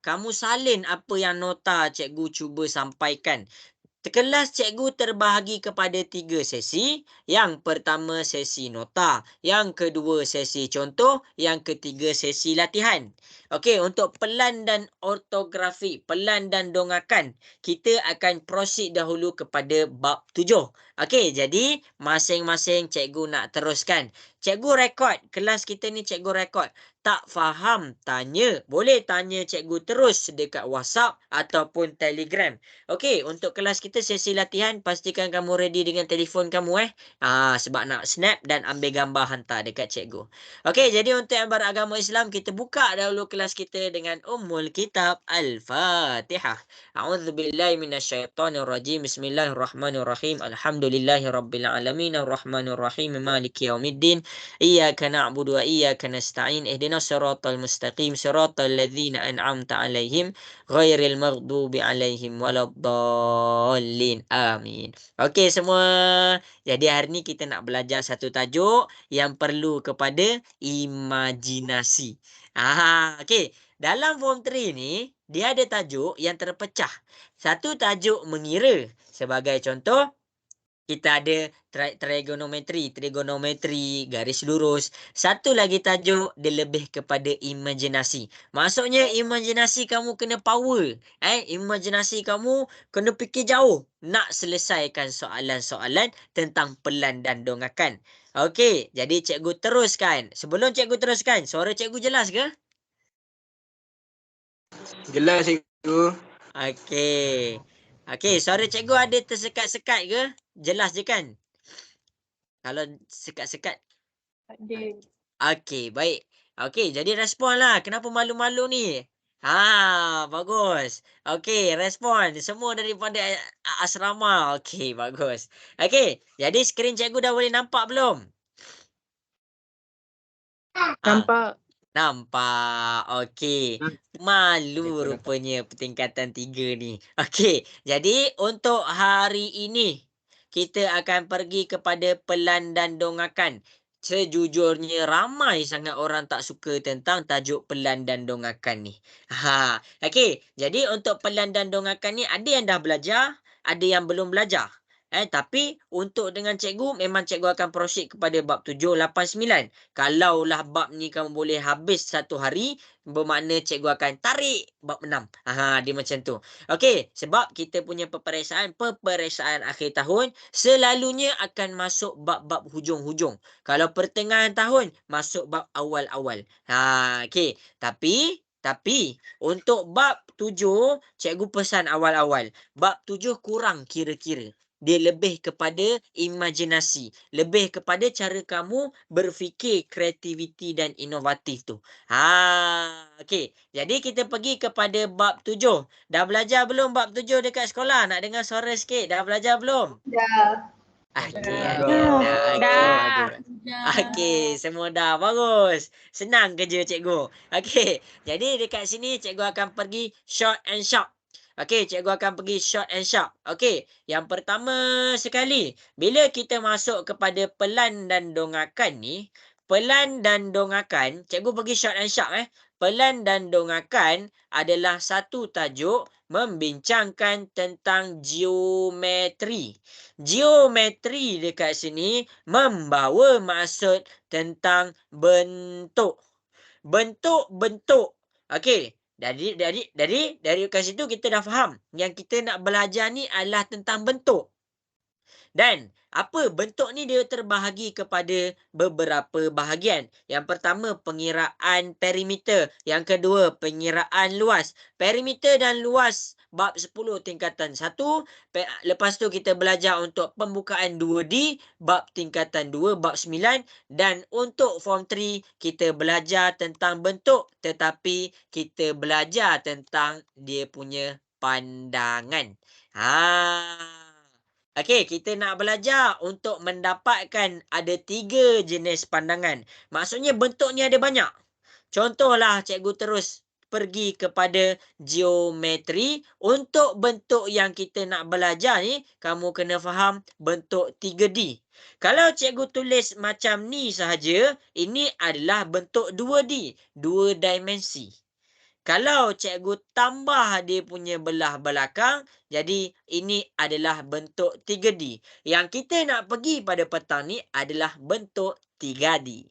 kamu salin apa yang nota cikgu cuba sampaikan. Kelas cikgu terbahagi kepada 3 sesi. Yang pertama sesi nota, yang kedua sesi contoh, yang ketiga sesi latihan. Okey, untuk pelan dan ortografi, pelan dan dongakan, kita akan proceed dahulu kepada bab 7. Okey, jadi masing-masing cikgu nak teruskan. Cikgu rekod, kelas kita ni cikgu rekod. Tak faham, tanya. Boleh tanya cikgu terus dekat WhatsApp ataupun Telegram. Okey, untuk kelas kita sesi latihan, pastikan kamu ready dengan telefon kamu sebab nak snap dan ambil gambar hantar dekat cikgu. Okey, jadi untuk yang beragama Islam, kita buka dahulu kelas kita dengan Ummul Kitab Al-Fatihah. A'udzubillahi minasyaitonirrajim. Bismillahirrahmanirrahim. Alhamdulillahirabbil alamin arrahmanirrahim maliki yaumiddin. Iyyaka na'budu wa iyyaka nasta'in. Ihdinas siratal mustaqim siratal ladzina an'amta 'alaihim ghairil maghdubi 'alaihim waladdallin. Amin. Okey semua. Jadi hari ni kita nak belajar satu tajuk yang perlu kepada imajinasi. Okey. Dalam form 3 ni, dia ada tajuk yang terpecah. Satu tajuk mengira. Sebagai contoh, kita ada trigonometri, garis lurus. Satu lagi tajuk, dia lebih kepada imajinasi. Maksudnya, imajinasi kamu kena power. Imajinasi kamu kena fikir jauh. Nak selesaikan soalan-soalan tentang pelan dan dongakan. Okey, jadi cikgu teruskan. Sebelum cikgu teruskan, suara cikgu jelas ke? Jelas cikgu. Okey. Okey, suara cikgu ada tersekat-sekat ke? Jelas je kan? Kalau sekat-sekat. Ada. Okey, baik. Okey, jadi respon lah. Kenapa malu-malu ni? Bagus. Okey, respon. Semua daripada asrama. Okey, bagus. Okey, jadi skrin cikgu dah boleh nampak belum? Nampak. Nampak. Okey. Malu rupanya tingkatan 3 ni. Okey, jadi untuk hari ini, kita akan pergi kepada pelan dan dongakan. Sejujurnya ramai sangat orang tak suka tentang tajuk pelan dan dongakan ni. Okey, jadi untuk pelan dan dongakan ni ada yang dah belajar, ada yang belum belajar. Tapi untuk dengan cikgu, memang cikgu akan proceed kepada bab 7, 8, 9. Kalaulah bab ni kamu boleh habis satu hari, bermakna cikgu akan tarik bab 6. Dia macam tu. Okey, sebab kita punya peperiksaan akhir tahun selalunya akan masuk bab-bab hujung-hujung. Kalau pertengahan tahun, masuk bab awal-awal. Okey. Tapi untuk bab 7, cikgu pesan awal-awal. Bab 7 kurang kira-kira. Dia lebih kepada imajinasi. Lebih kepada cara kamu berfikir kreativiti dan inovatif tu. Okey. Jadi kita pergi kepada bab 7. Dah belajar belum bab 7 dekat sekolah? Nak dengar suara sikit. Dah belajar belum? Dah. Okey, Dah. Okey, semua dah. Bagus. Senang kerja cikgu. Okey, jadi dekat sini cikgu akan pergi short and sharp. Okey, cikgu akan pergi short and sharp. Okey, yang pertama sekali, bila kita masuk kepada pelan dan dongakan ni, pelan dan dongakan, cikgu pergi short and sharp Pelan dan dongakan adalah satu tajuk membincangkan tentang geometri. Geometri dekat sini membawa maksud tentang bentuk. Bentuk-bentuk. Okey. Dari kat situ kita dah faham yang kita nak belajar ni adalah tentang bentuk. Dan apa bentuk ni dia terbahagi kepada beberapa bahagian. Yang pertama pengiraan perimeter, yang kedua pengiraan luas. Perimeter dan luas bab 10 tingkatan 1. Lepas tu kita belajar untuk pembukaan 2D bab tingkatan 2 bab 9, dan untuk form 3 kita belajar tentang bentuk tetapi kita belajar tentang dia punya pandangan. Okey, kita nak belajar untuk mendapatkan ada 3 jenis pandangan. Maksudnya bentuk ni ada banyak. Contohlah cikgu terus pergi kepada geometri. Untuk bentuk yang kita nak belajar ni, kamu kena faham bentuk 3D. Kalau cikgu tulis macam ni sahaja, ini adalah bentuk 2D, 2 dimensi. Kalau cikgu tambah dia punya belah belakang, jadi ini adalah bentuk 3D. Yang kita nak pergi pada petang ni adalah bentuk 3D.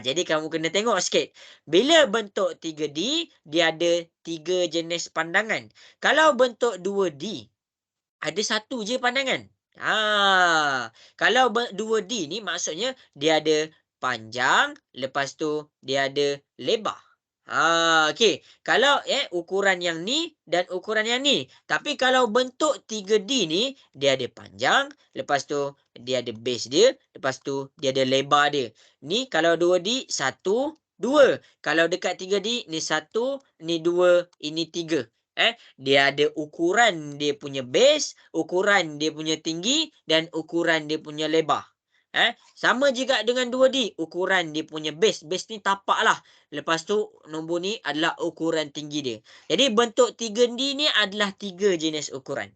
Jadi kamu kena tengok sikit. Bila bentuk 3D, dia ada 3 jenis pandangan. Kalau bentuk 2D, ada satu je pandangan. Kalau 2D ni maksudnya dia ada panjang, lepas tu dia ada lebar. Okey. Kalau ukuran yang ni dan ukuran yang ni. Tapi kalau bentuk 3D ni, dia ada panjang, lepas tu dia ada base dia, lepas tu dia ada lebar dia. Ni kalau 2D, 1, 2. Kalau dekat 3D, ni 1, ni 2, ini 3. Dia ada ukuran dia punya base, ukuran dia punya tinggi dan ukuran dia punya lebar. Sama juga dengan 2D, ukuran dia punya base. Base ni tapak lah. Lepas tu nombor ni adalah ukuran tinggi dia. Jadi bentuk 3D ni adalah 3 jenis ukuran.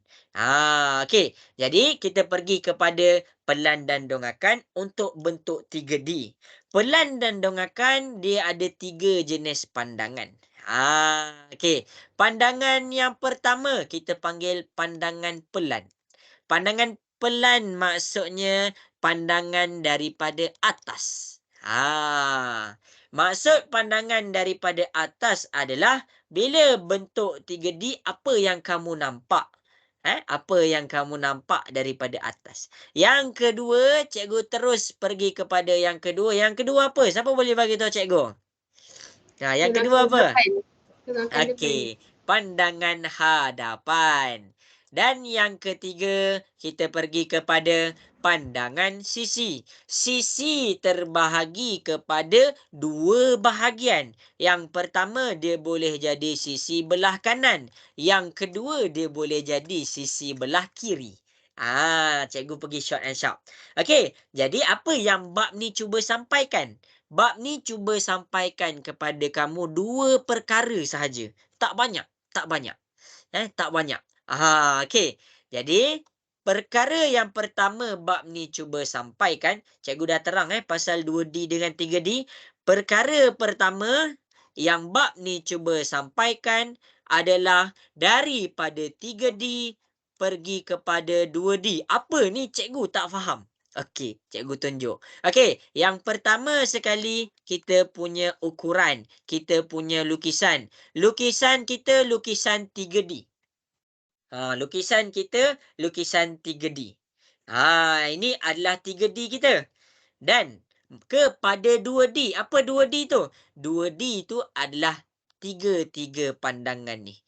Okey. Jadi kita pergi kepada pelan dan dongakan untuk bentuk 3D. Pelan dan dongakan dia ada 3 jenis pandangan. Okey. Pandangan yang pertama kita panggil pandangan pelan. Pandangan pelan maksudnya pandangan daripada atas. Maksud pandangan daripada atas adalah bila bentuk 3D, apa yang kamu nampak? Apa yang kamu nampak daripada atas? Yang kedua, cikgu terus pergi kepada yang kedua. Yang kedua apa? Siapa boleh bagi tahu cikgu? Yang kedua apa? Okey, pandangan hadapan. Dan yang ketiga, kita pergi kepada pandangan sisi. Sisi terbahagi kepada 2 bahagian. Yang pertama, dia boleh jadi sisi belah kanan. Yang kedua, dia boleh jadi sisi belah kiri. Cikgu pergi short and sharp. Okey, jadi apa yang bab ni cuba sampaikan? Bab ni cuba sampaikan kepada kamu 2 perkara sahaja. Tak banyak, tak banyak. Tak banyak. Okey. Jadi, perkara yang pertama bab ni cuba sampaikan, cikgu dah terang pasal 2D dengan 3D. Perkara pertama yang bab ni cuba sampaikan adalah daripada 3D pergi kepada 2D. Apa ni cikgu tak faham? Okey, cikgu tunjuk. Okey, yang pertama sekali kita punya ukuran, kita punya lukisan. Lukisan kita lukisan 3D. Lukisan kita lukisan 3D. Ini adalah 3D kita. Dan kepada 2D. Apa 2D tu? 2D tu adalah 3 pandangan ni.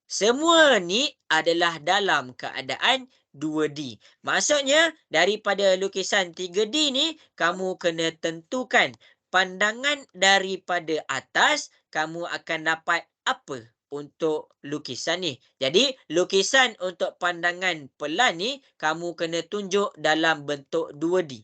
Semua ni adalah dalam keadaan 2D. Maksudnya, daripada lukisan 3D ni, kamu kena tentukan pandangan daripada atas, kamu akan dapat apa untuk lukisan ni. Jadi, lukisan untuk pandangan pelan ni, kamu kena tunjuk dalam bentuk 2D.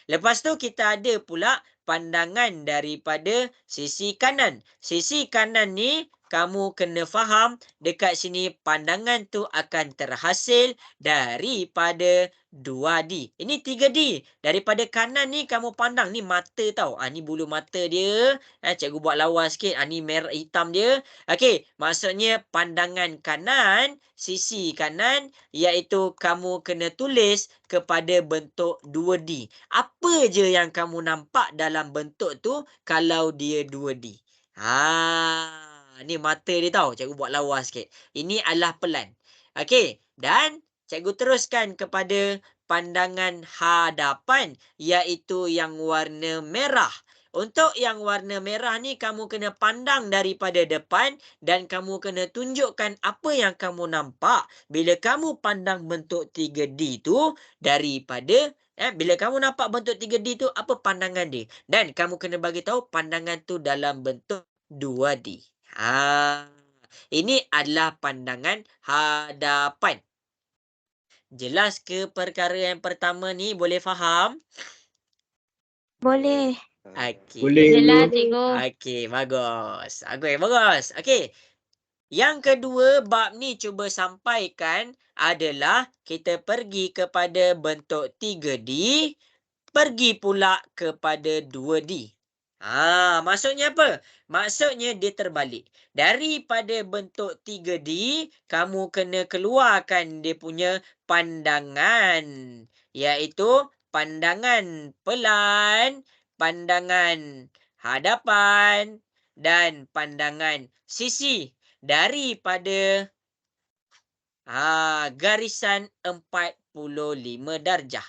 Lepas tu kita ada pula pandangan daripada sisi kanan. Sisi kanan ni kamu kena faham dekat sini pandangan tu akan terhasil daripada 2D. Ini 3D. Daripada kanan ni kamu pandang ni mata tau. Ni bulu mata dia. Cikgu buat lawa sikit. Ni merah hitam dia. Okey, maksudnya pandangan kanan, sisi kanan iaitu kamu kena tulis kepada bentuk 2D. Apa je yang kamu nampak dalam bentuk tu kalau dia 2D? Ni mata dia tau. Cikgu buat lawa sikit. Ini adalah pelan. Okey. Dan cikgu teruskan kepada pandangan hadapan iaitu yang warna merah. Untuk yang warna merah ni kamu kena pandang daripada depan dan kamu kena tunjukkan apa yang kamu nampak bila kamu pandang bentuk 3D tu daripada bila kamu nampak bentuk 3D tu apa pandangan dia. Dan kamu kena bagi tahu pandangan tu dalam bentuk 2D. Ini adalah pandangan hadapan. Jelas ke perkara yang pertama ni? Boleh faham? Boleh. Okey. Boleh. Jelas cikgu. Okey, bagus. Bagus. Okey. Yang kedua, bab ni cuba sampaikan adalah kita pergi kepada bentuk 3D, pergi pula kepada 2D. Maksudnya apa? Maksudnya dia terbalik. Daripada bentuk 3D, kamu kena keluarkan dia punya pandangan. Iaitu pandangan pelan, pandangan hadapan, dan pandangan sisi. Daripada garisan 45 darjah.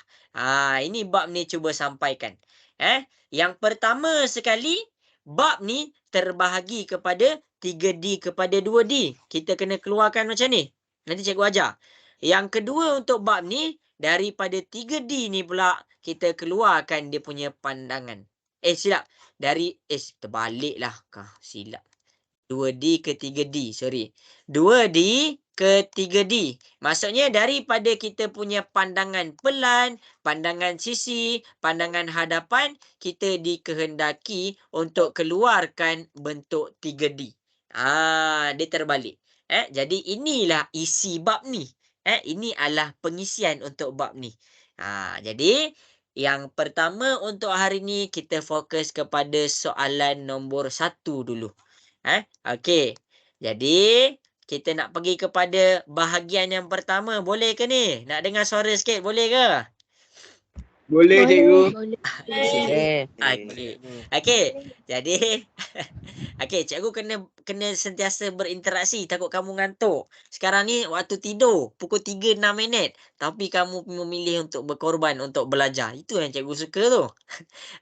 Ini bab ni cuba sampaikan. Yang pertama sekali, bab ni terbahagi kepada 3D kepada 2D. Kita kena keluarkan macam ni. Nanti cikgu ajar. Yang kedua untuk bab ni, daripada 3D ni pula, kita keluarkan dia punya pandangan. Silap. Terbaliklah. Silap. 2D ke 3D, sorry. 2D ke 3D. Maksudnya daripada kita punya pandangan pelan, pandangan sisi, pandangan hadapan, kita dikehendaki untuk keluarkan bentuk 3D. Dia terbalik. Jadi inilah isi bab ni. Ini adalah pengisian untuk bab ni. Jadi yang pertama untuk hari ni kita fokus kepada soalan nombor 1 dulu. Okey. Jadi kita nak pergi kepada bahagian yang pertama. Boleh ke ni? Nak dengar suara sikit boleh ke? Boleh, cikgu. Boleh. Okey. Jadi cikgu kena sentiasa berinteraksi, takut kamu ngantuk. Sekarang ni waktu tidur pukul 3:06 tapi kamu memilih untuk berkorban untuk belajar. Itu yang cikgu suka tu.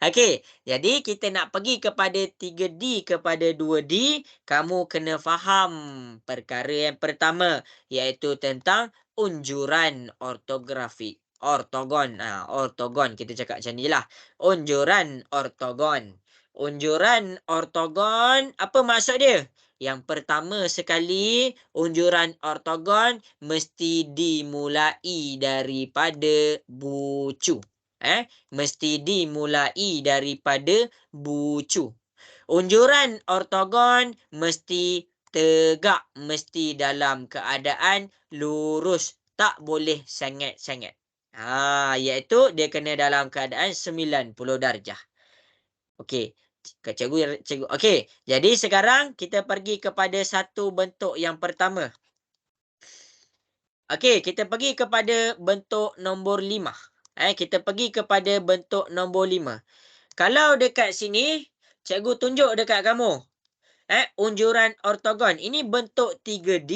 Okey, jadi kita nak pergi kepada 3D kepada 2D, kamu kena faham perkara yang pertama iaitu tentang unjuran ortografik. Ortogon. Ortogon kita cakap macam ni lah. Unjuran ortogon. Unjuran ortogon, apa maksud dia? Yang pertama sekali, unjuran ortogon mesti dimulai daripada bucu. Mesti dimulai daripada bucu. Unjuran ortogon mesti tegak, mesti dalam keadaan lurus, tak boleh sengit-sengit. Iaitu dia kena dalam keadaan 90 darjah. Okey. Cikgu. Okey. Jadi sekarang kita pergi kepada satu bentuk yang pertama. Okey, kita pergi kepada bentuk nombor 5. Kita pergi kepada bentuk nombor 5. Kalau dekat sini, cikgu tunjuk dekat kamu. Unjuran ortogon. Ini bentuk 3D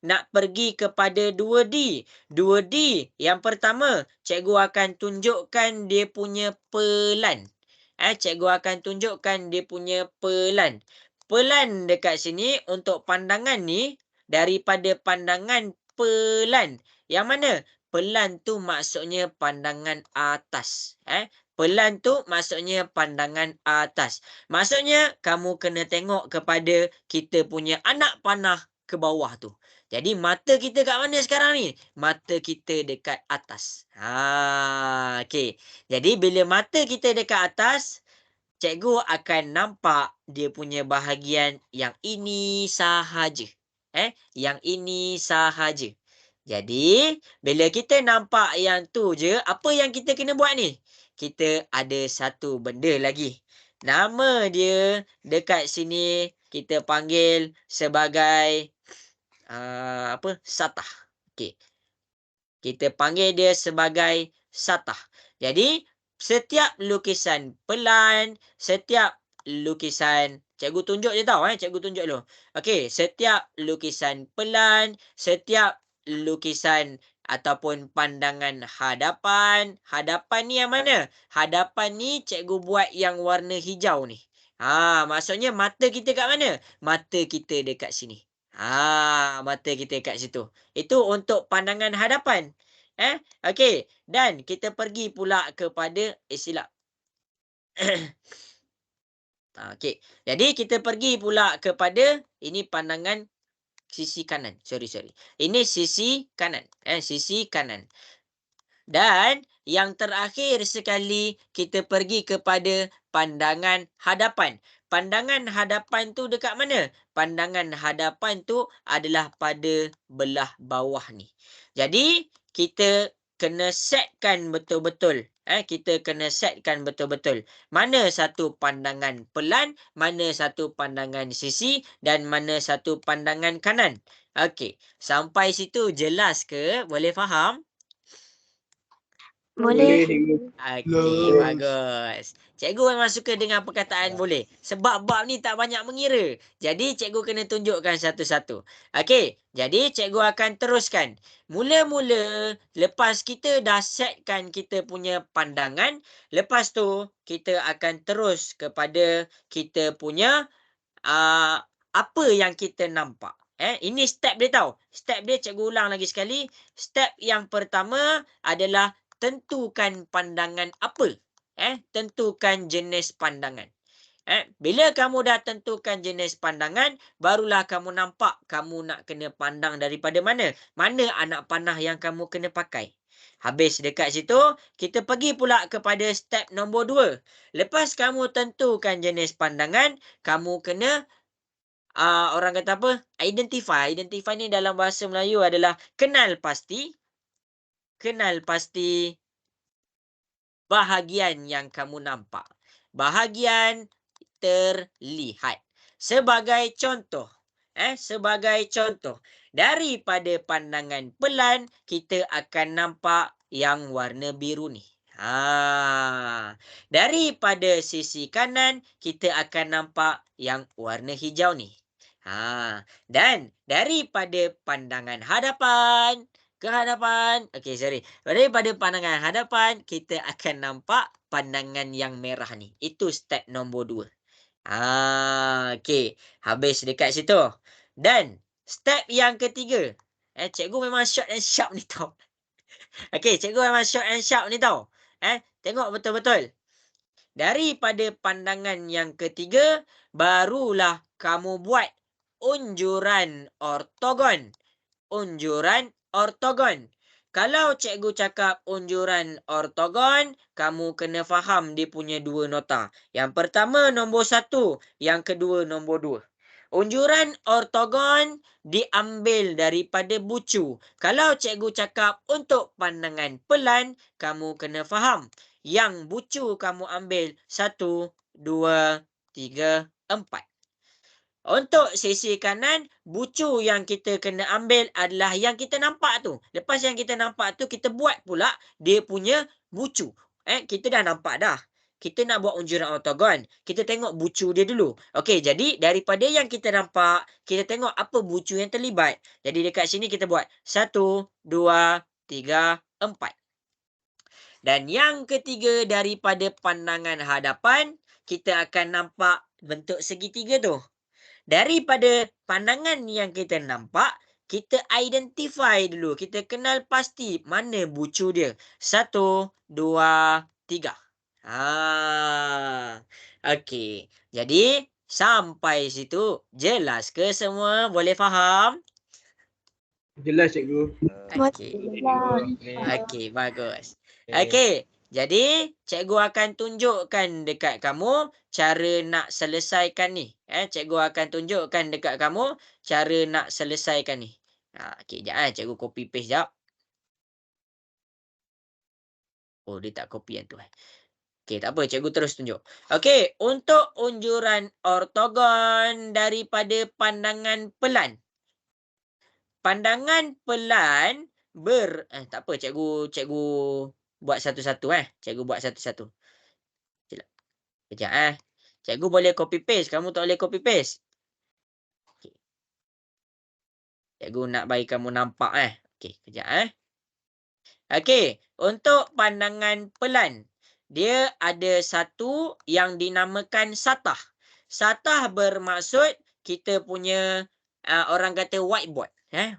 nak pergi kepada 2D. 2D yang pertama, cikgu akan tunjukkan dia punya pelan. Cikgu akan tunjukkan dia punya pelan. Pelan dekat sini untuk pandangan ni daripada pandangan pelan. Yang mana? Pelan tu maksudnya pandangan atas. Pelan tu maksudnya pandangan atas. Maksudnya kamu kena tengok kepada kita punya anak panah ke bawah tu. Jadi mata kita kat mana sekarang ni? Mata kita dekat atas. Okey. Jadi bila mata kita dekat atas, cikgu akan nampak dia punya bahagian yang ini sahaja. Yang ini sahaja. Jadi, bila kita nampak yang tu je, apa yang kita kena buat ni? Kita ada satu benda lagi. Nama dia dekat sini kita panggil sebagai satah. Okey. Kita panggil dia sebagai satah. Jadi, setiap lukisan pelan, setiap lukisan, cikgu tunjuk je tau. Cikgu tunjuk dulu. Okey, setiap lukisan pelan, setiap lukisan ataupun pandangan hadapan. Hadapan ni yang mana? Hadapan ni cikgu buat yang warna hijau ni. Maksudnya mata kita kat mana? Mata kita dekat sini. Mata kita kat situ. Itu untuk pandangan hadapan. Okey. Dan kita pergi pula kepada silap. Okey. Jadi kita pergi pula kepada ini pandangan sisi kanan. Sorry. Ini sisi kanan. Sisi kanan. Dan yang terakhir sekali kita pergi kepada pandangan hadapan. Pandangan hadapan tu dekat mana? Pandangan hadapan tu adalah pada belah bawah ni. Jadi kita kena setkan betul-betul. Kita kena setkan betul-betul. Mana satu pandangan pelan, mana satu pandangan sisi dan mana satu pandangan kanan. Okey, sampai situ jelas ke? Boleh faham? Boleh. Okey, bagus. Cikgu memang suka dengan perkataan boleh. Sebab bab ni tak banyak mengira. Jadi, cikgu kena tunjukkan satu-satu. Okey, jadi cikgu akan teruskan. Mula-mula, lepas kita dah setkan kita punya pandangan, lepas tu, kita akan terus kepada kita punya apa yang kita nampak. Ini step dia tau. Step dia cikgu ulang lagi sekali. Step yang pertama adalah tentukan pandangan apa. Tentukan jenis pandangan. Bila kamu dah tentukan jenis pandangan, barulah kamu nampak kamu nak kena pandang daripada mana. Mana anak panah yang kamu kena pakai. Habis dekat situ, kita pergi pula kepada step nombor 2. Lepas kamu tentukan jenis pandangan, kamu kena orang kata apa? Identify. Identify ni dalam bahasa Melayu adalah kenal pasti bahagian yang kamu nampak. Bahagian terlihat. Sebagai contoh, daripada pandangan pelan, kita akan nampak yang warna biru ni. Daripada sisi kanan, kita akan nampak yang warna hijau ni. Dan daripada pandangan hadapan ke hadapan, daripada pandangan hadapan, kita akan nampak pandangan yang merah ni. Itu step nombor 2. Okey. Habis dekat situ. Dan step yang ketiga. Cikgu memang short and sharp ni tau. Okey, cikgu memang short and sharp ni tau. Tengok betul-betul. Daripada pandangan yang ketiga, barulah kamu buat unjuran ortogon. Unjuran ortogon. Kalau cikgu cakap unjuran ortogon, kamu kena faham dia punya 2 nota. Yang pertama nombor 1, yang kedua nombor 2. Unjuran ortogon diambil daripada bucu. Kalau cikgu cakap untuk pandangan pelan, kamu kena faham. Yang bucu kamu ambil 1, 2, 3, 4. Untuk sisi kanan, bucu yang kita kena ambil adalah yang kita nampak tu. Lepas yang kita nampak tu, kita buat pula dia punya bucu. Kita dah nampak dah. Kita nak buat unjuran ortogon. Kita tengok bucu dia dulu. Okey, jadi daripada yang kita nampak, kita tengok apa bucu yang terlibat. Jadi dekat sini kita buat 1, 2, 3, 4. Dan yang ketiga daripada pandangan hadapan, kita akan nampak bentuk segitiga tu. Daripada pandangan yang kita nampak, kita identify dulu. Kita kenal pasti mana bucu dia. 1, 2, 3. Okey. Jadi, sampai situ jelas ke semua? Boleh faham? Jelas cikgu. Okey, bagus. Okey, jadi cikgu akan tunjukkan dekat kamu cara nak selesaikan ni. Cikgu akan tunjukkan dekat kamu cara nak selesaikan ni. Okey, sekejap cikgu copy paste sekejap. Oh, dia tak copy yang tu. Okey, tak apa, cikgu terus tunjuk. Okey, untuk unjuran ortogon daripada pandangan pelan. Pandangan pelan tak apa, cikgu buat satu-satu. Cikgu buat satu-satu. Sekejap. Cikgu boleh copy paste. Kamu tak boleh copy paste. Okay. Cikgu nak bagi kamu nampak. Okey, sekejap. Okey, untuk pandangan pelan. Dia ada satu yang dinamakan satah. Satah bermaksud kita punya orang kata whiteboard.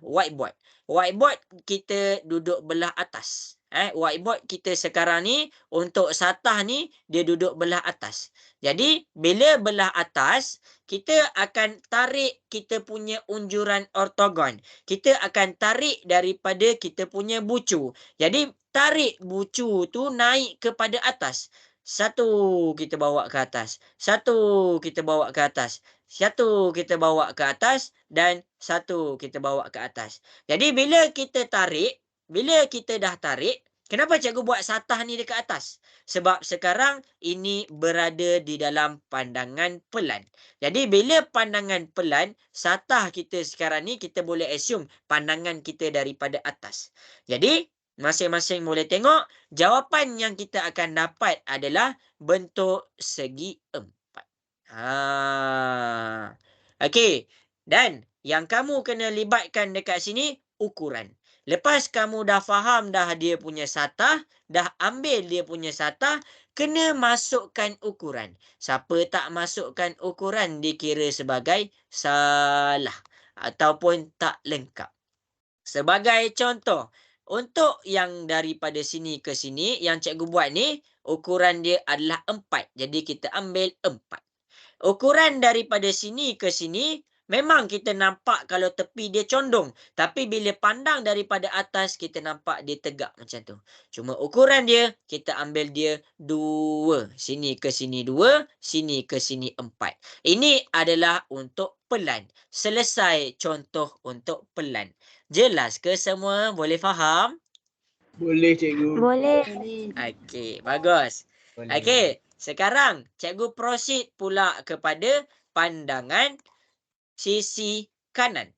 Whiteboard. Whiteboard kita duduk belah atas. Whiteboard kita sekarang ni untuk satah ni dia duduk belah atas. Jadi bila belah atas, kita akan tarik kita punya unjuran ortogon. Kita akan tarik daripada kita punya bucu. Jadi tarik bucu tu naik kepada atas. 1 kita bawa ke atas. 1 kita bawa ke atas. 1 kita bawa ke atas dan 1 kita bawa ke atas. Jadi bila kita dah tarik, Kenapa cikgu buat satah ni dekat atas? Sebab sekarang ini berada di dalam pandangan pelan. Jadi bila pandangan pelan, satah kita sekarang ni kita boleh assume pandangan kita daripada atas. Jadi masing-masing boleh tengok jawapan yang kita akan dapat adalah bentuk segi empat. Okey. Dan yang kamu kena libatkan dekat sini ukuran. Lepas kamu dah faham dah dia punya satah, dah ambil dia punya satah, kena masukkan ukuran. Siapa tak masukkan ukuran dikira sebagai salah ataupun tak lengkap. Sebagai contoh, untuk yang daripada sini ke sini, yang cikgu buat ni, ukuran dia adalah 4. Jadi kita ambil 4. Ukuran daripada sini ke sini, memang kita nampak kalau tepi dia condong. Tapi bila pandang daripada atas, kita nampak dia tegak macam tu. Cuma ukuran dia, kita ambil dia 2. Sini ke sini 2, sini ke sini 4. Ini adalah untuk pelan. Selesai contoh untuk pelan. Jelas ke semua? Boleh faham? Boleh cikgu. Boleh. Okey, bagus. Okey, sekarang cikgu proceed pula kepada pandangan sisi kanan.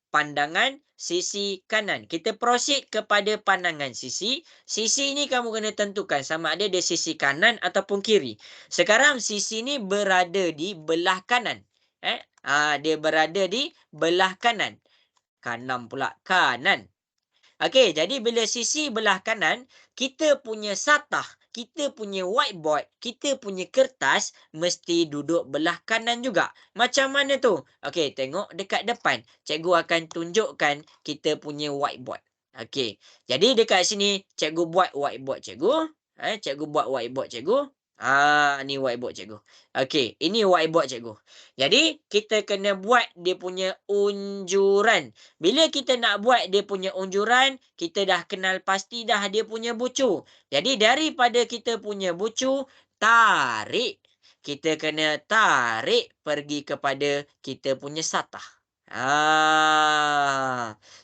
Pandangan sisi kanan. Kita proceed kepada pandangan sisi. Sisi ni kamu kena tentukan sama ada dia sisi kanan ataupun kiri. Sekarang sisi ni berada di belah kanan. Dia berada di belah kanan. Kanan pula, kanan. Okey, jadi bila sisi belah kanan, kita punya satah, kita punya whiteboard, kita punya kertas mesti duduk belah kanan juga. Macam mana tu? Okey, tengok dekat depan. Cikgu akan tunjukkan kita punya whiteboard. Okey, jadi dekat sini cikgu buat whiteboard cikgu. Cikgu buat whiteboard cikgu. Ni whiteboard cikgu. Okey, ini whiteboard cikgu. Jadi, kita kena buat dia punya unjuran. Bila kita nak buat dia punya unjuran, kita dah kenal pasti dah dia punya bucu. Jadi daripada kita punya bucu, tarik. Kita kena tarik pergi kepada kita punya satah.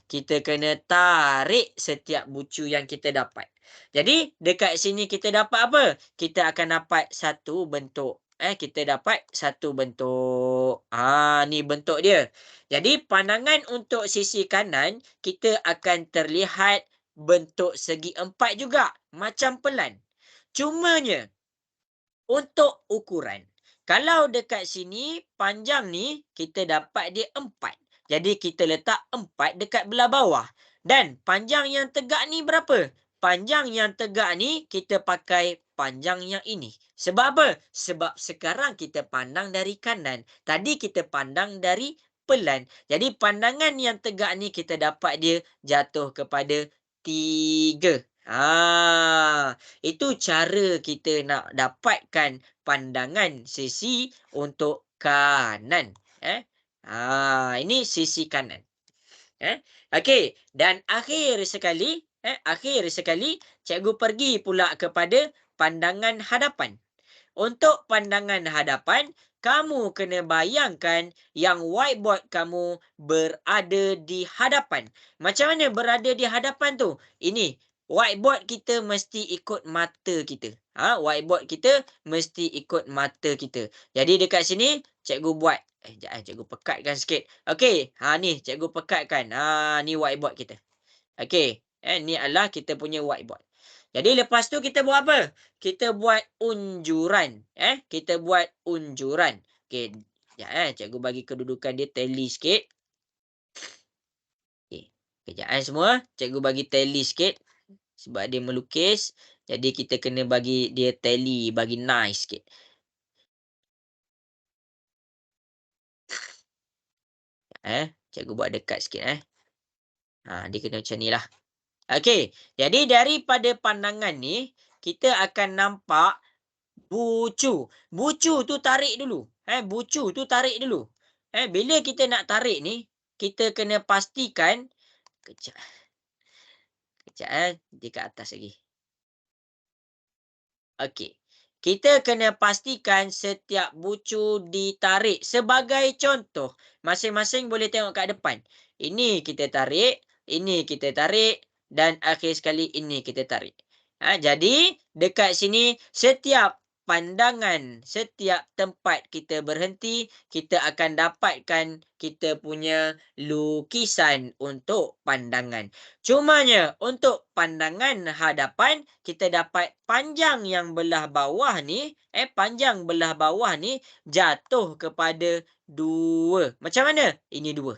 Kita kena tarik setiap bucu yang kita dapat. Jadi dekat sini kita dapat apa? Kita akan dapat satu bentuk. Kita dapat satu bentuk. Ni bentuk dia. Jadi pandangan untuk sisi kanan, kita akan terlihat bentuk segi empat juga. Macam pelan. Cumanya, untuk ukuran. Kalau dekat sini, panjang ni, kita dapat dia 4. Jadi kita letak 4 dekat belah bawah. Dan panjang yang tegak ni berapa? Panjang yang tegak ni, kita pakai panjang yang ini. Sebab apa? Sebab sekarang kita pandang dari kanan. Tadi kita pandang dari pelan. Jadi pandangan yang tegak ni kita dapat dia jatuh kepada 3. Itu cara kita nak dapatkan pandangan sisi untuk kanan. Ini sisi kanan. Okey, dan akhir sekali, cikgu pergi pula kepada pandangan hadapan. Untuk pandangan hadapan, kamu kena bayangkan yang whiteboard kamu berada di hadapan. Macam mana berada di hadapan tu? Ini, whiteboard kita mesti ikut mata kita. Whiteboard kita mesti ikut mata kita. Jadi dekat sini, cikgu buat. Cikgu pekatkan sikit. Okey, ni cikgu pekatkan. Ni whiteboard kita. Okey, ni adalah kita punya whiteboard. Jadi lepas tu kita buat apa? Kita buat unjuran. Kita buat unjuran. Okey, cikgu bagi kedudukan dia tally sikit. Okey, kejap semua. Cikgu bagi tally sikit. Sebab dia melukis. Jadi kita kena bagi dia tally, bagi nice sikit. Cikgu buat dekat sikit. Dia kena macam ni lah. Okey, jadi daripada pandangan ni, kita akan nampak bucu. Bucu tu tarik dulu. Bucu tu tarik dulu. Bila kita nak tarik ni, kita kena pastikan. Kejap. Dia kat atas lagi. Okey. Kita kena pastikan setiap bucu ditarik. Sebagai contoh, masing-masing boleh tengok kat depan. Ini kita tarik. Ini kita tarik. dan akhir sekali ini kita tarik. Jadi dekat sini setiap pandangan, setiap tempat kita berhenti, kita akan dapatkan kita punya lukisan untuk pandangan. Cumanya untuk pandangan hadapan, kita dapat panjang yang belah bawah ni, panjang belah bawah ni jatuh kepada 2. Macam mana? Ini 2.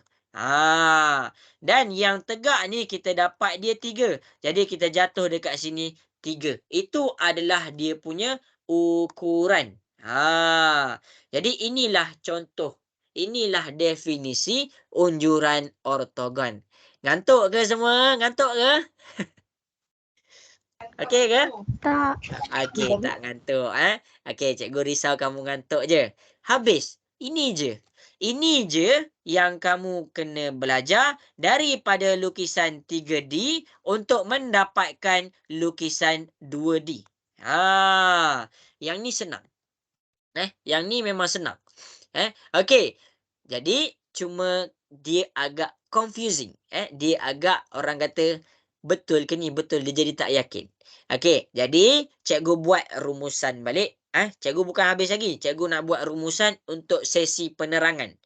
Dan yang tegak ni kita dapat dia 3. Jadi kita jatuh dekat sini 3. Itu adalah dia punya ukuran. Jadi inilah contoh. Inilah definisi unjuran ortogon. Ngantuk ke semua? Ngantuk ke? Okey ke? Tak. Okey, tak ngantuk. Okey, cikgu risau kamu ngantuk je. Habis. Ini je. Ini je yang kamu kena belajar daripada lukisan 3D untuk mendapatkan lukisan 2D. Yang ni senang. Yang ni memang senang. Okey. Jadi cuma dia agak confusing. Dia agak orang kata betul ke ni? Betul. Dia jadi tak yakin. Okey. Jadi cikgu buat rumusan balik. Cikgu bukan habis lagi. Cikgu nak buat rumusan untuk sesi penerangan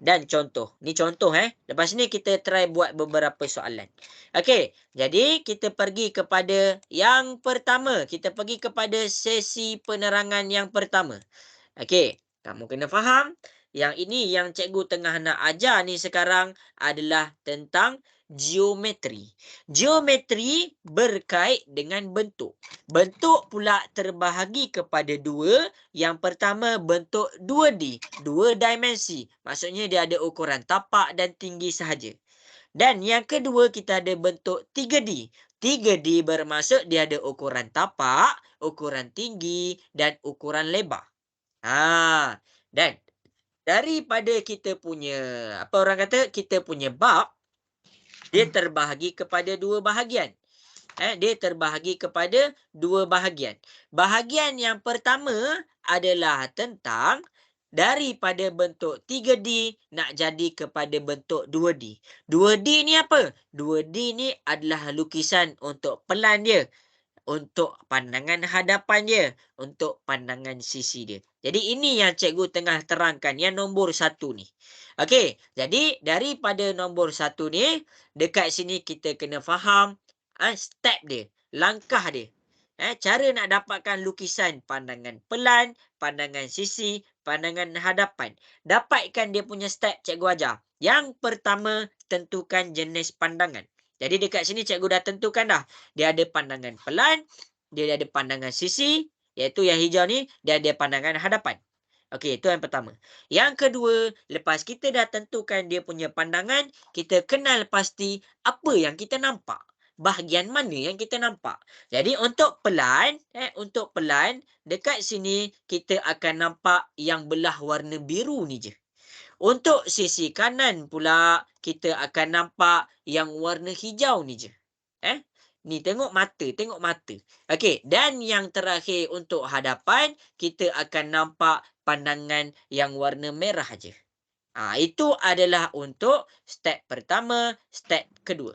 dan contoh. Ni contoh. Lepas ni kita try buat beberapa soalan. Okey. Jadi kita pergi kepada yang pertama. Kita pergi kepada sesi penerangan yang pertama. Okey. Kamu kena faham. Yang ini yang cikgu tengah nak ajar ni sekarang adalah tentang geometri. Geometri berkait dengan bentuk. Bentuk pula terbahagi kepada 2. Yang pertama bentuk 2D, 2 dimensi. Maksudnya dia ada ukuran tapak dan tinggi sahaja. Dan yang kedua kita ada bentuk 3D. 3D bermaksud dia ada ukuran tapak, ukuran tinggi dan ukuran lebar. Dan daripada kita punya, apa orang kata, kita punya bab, dia terbahagi kepada 2 bahagian. Dia terbahagi kepada 2 bahagian. Bahagian yang pertama adalah tentang daripada bentuk 3D nak jadi kepada bentuk 2D. 2D ni apa? 2D ni adalah lukisan untuk pelan dia, untuk pandangan hadapan dia, untuk pandangan sisi dia. Jadi ini yang cikgu tengah terangkan, yang nombor 1 ni. Okey, jadi daripada nombor 1 ni, dekat sini kita kena faham step dia, langkah dia. Cara nak dapatkan lukisan pandangan pelan, pandangan sisi, pandangan hadapan. Dapatkan dia punya step cikgu ajar. Yang pertama, tentukan jenis pandangan. Jadi dekat sini cikgu dah tentukan dah. Dia ada pandangan pelan, dia ada pandangan sisi, iaitu yang hijau ni, dia ada pandangan hadapan. Okey, itu yang pertama. Yang kedua, lepas kita dah tentukan dia punya pandangan, kita kenal pasti apa yang kita nampak. Bahagian mana yang kita nampak. Jadi untuk pelan, dekat sini kita akan nampak yang belah warna biru ni je. Untuk sisi kanan pula, kita akan nampak yang warna hijau ni je. Ni tengok mata. Okey, dan yang terakhir untuk hadapan, kita akan nampak pandangan yang warna merah je. Itu adalah untuk step pertama, step kedua.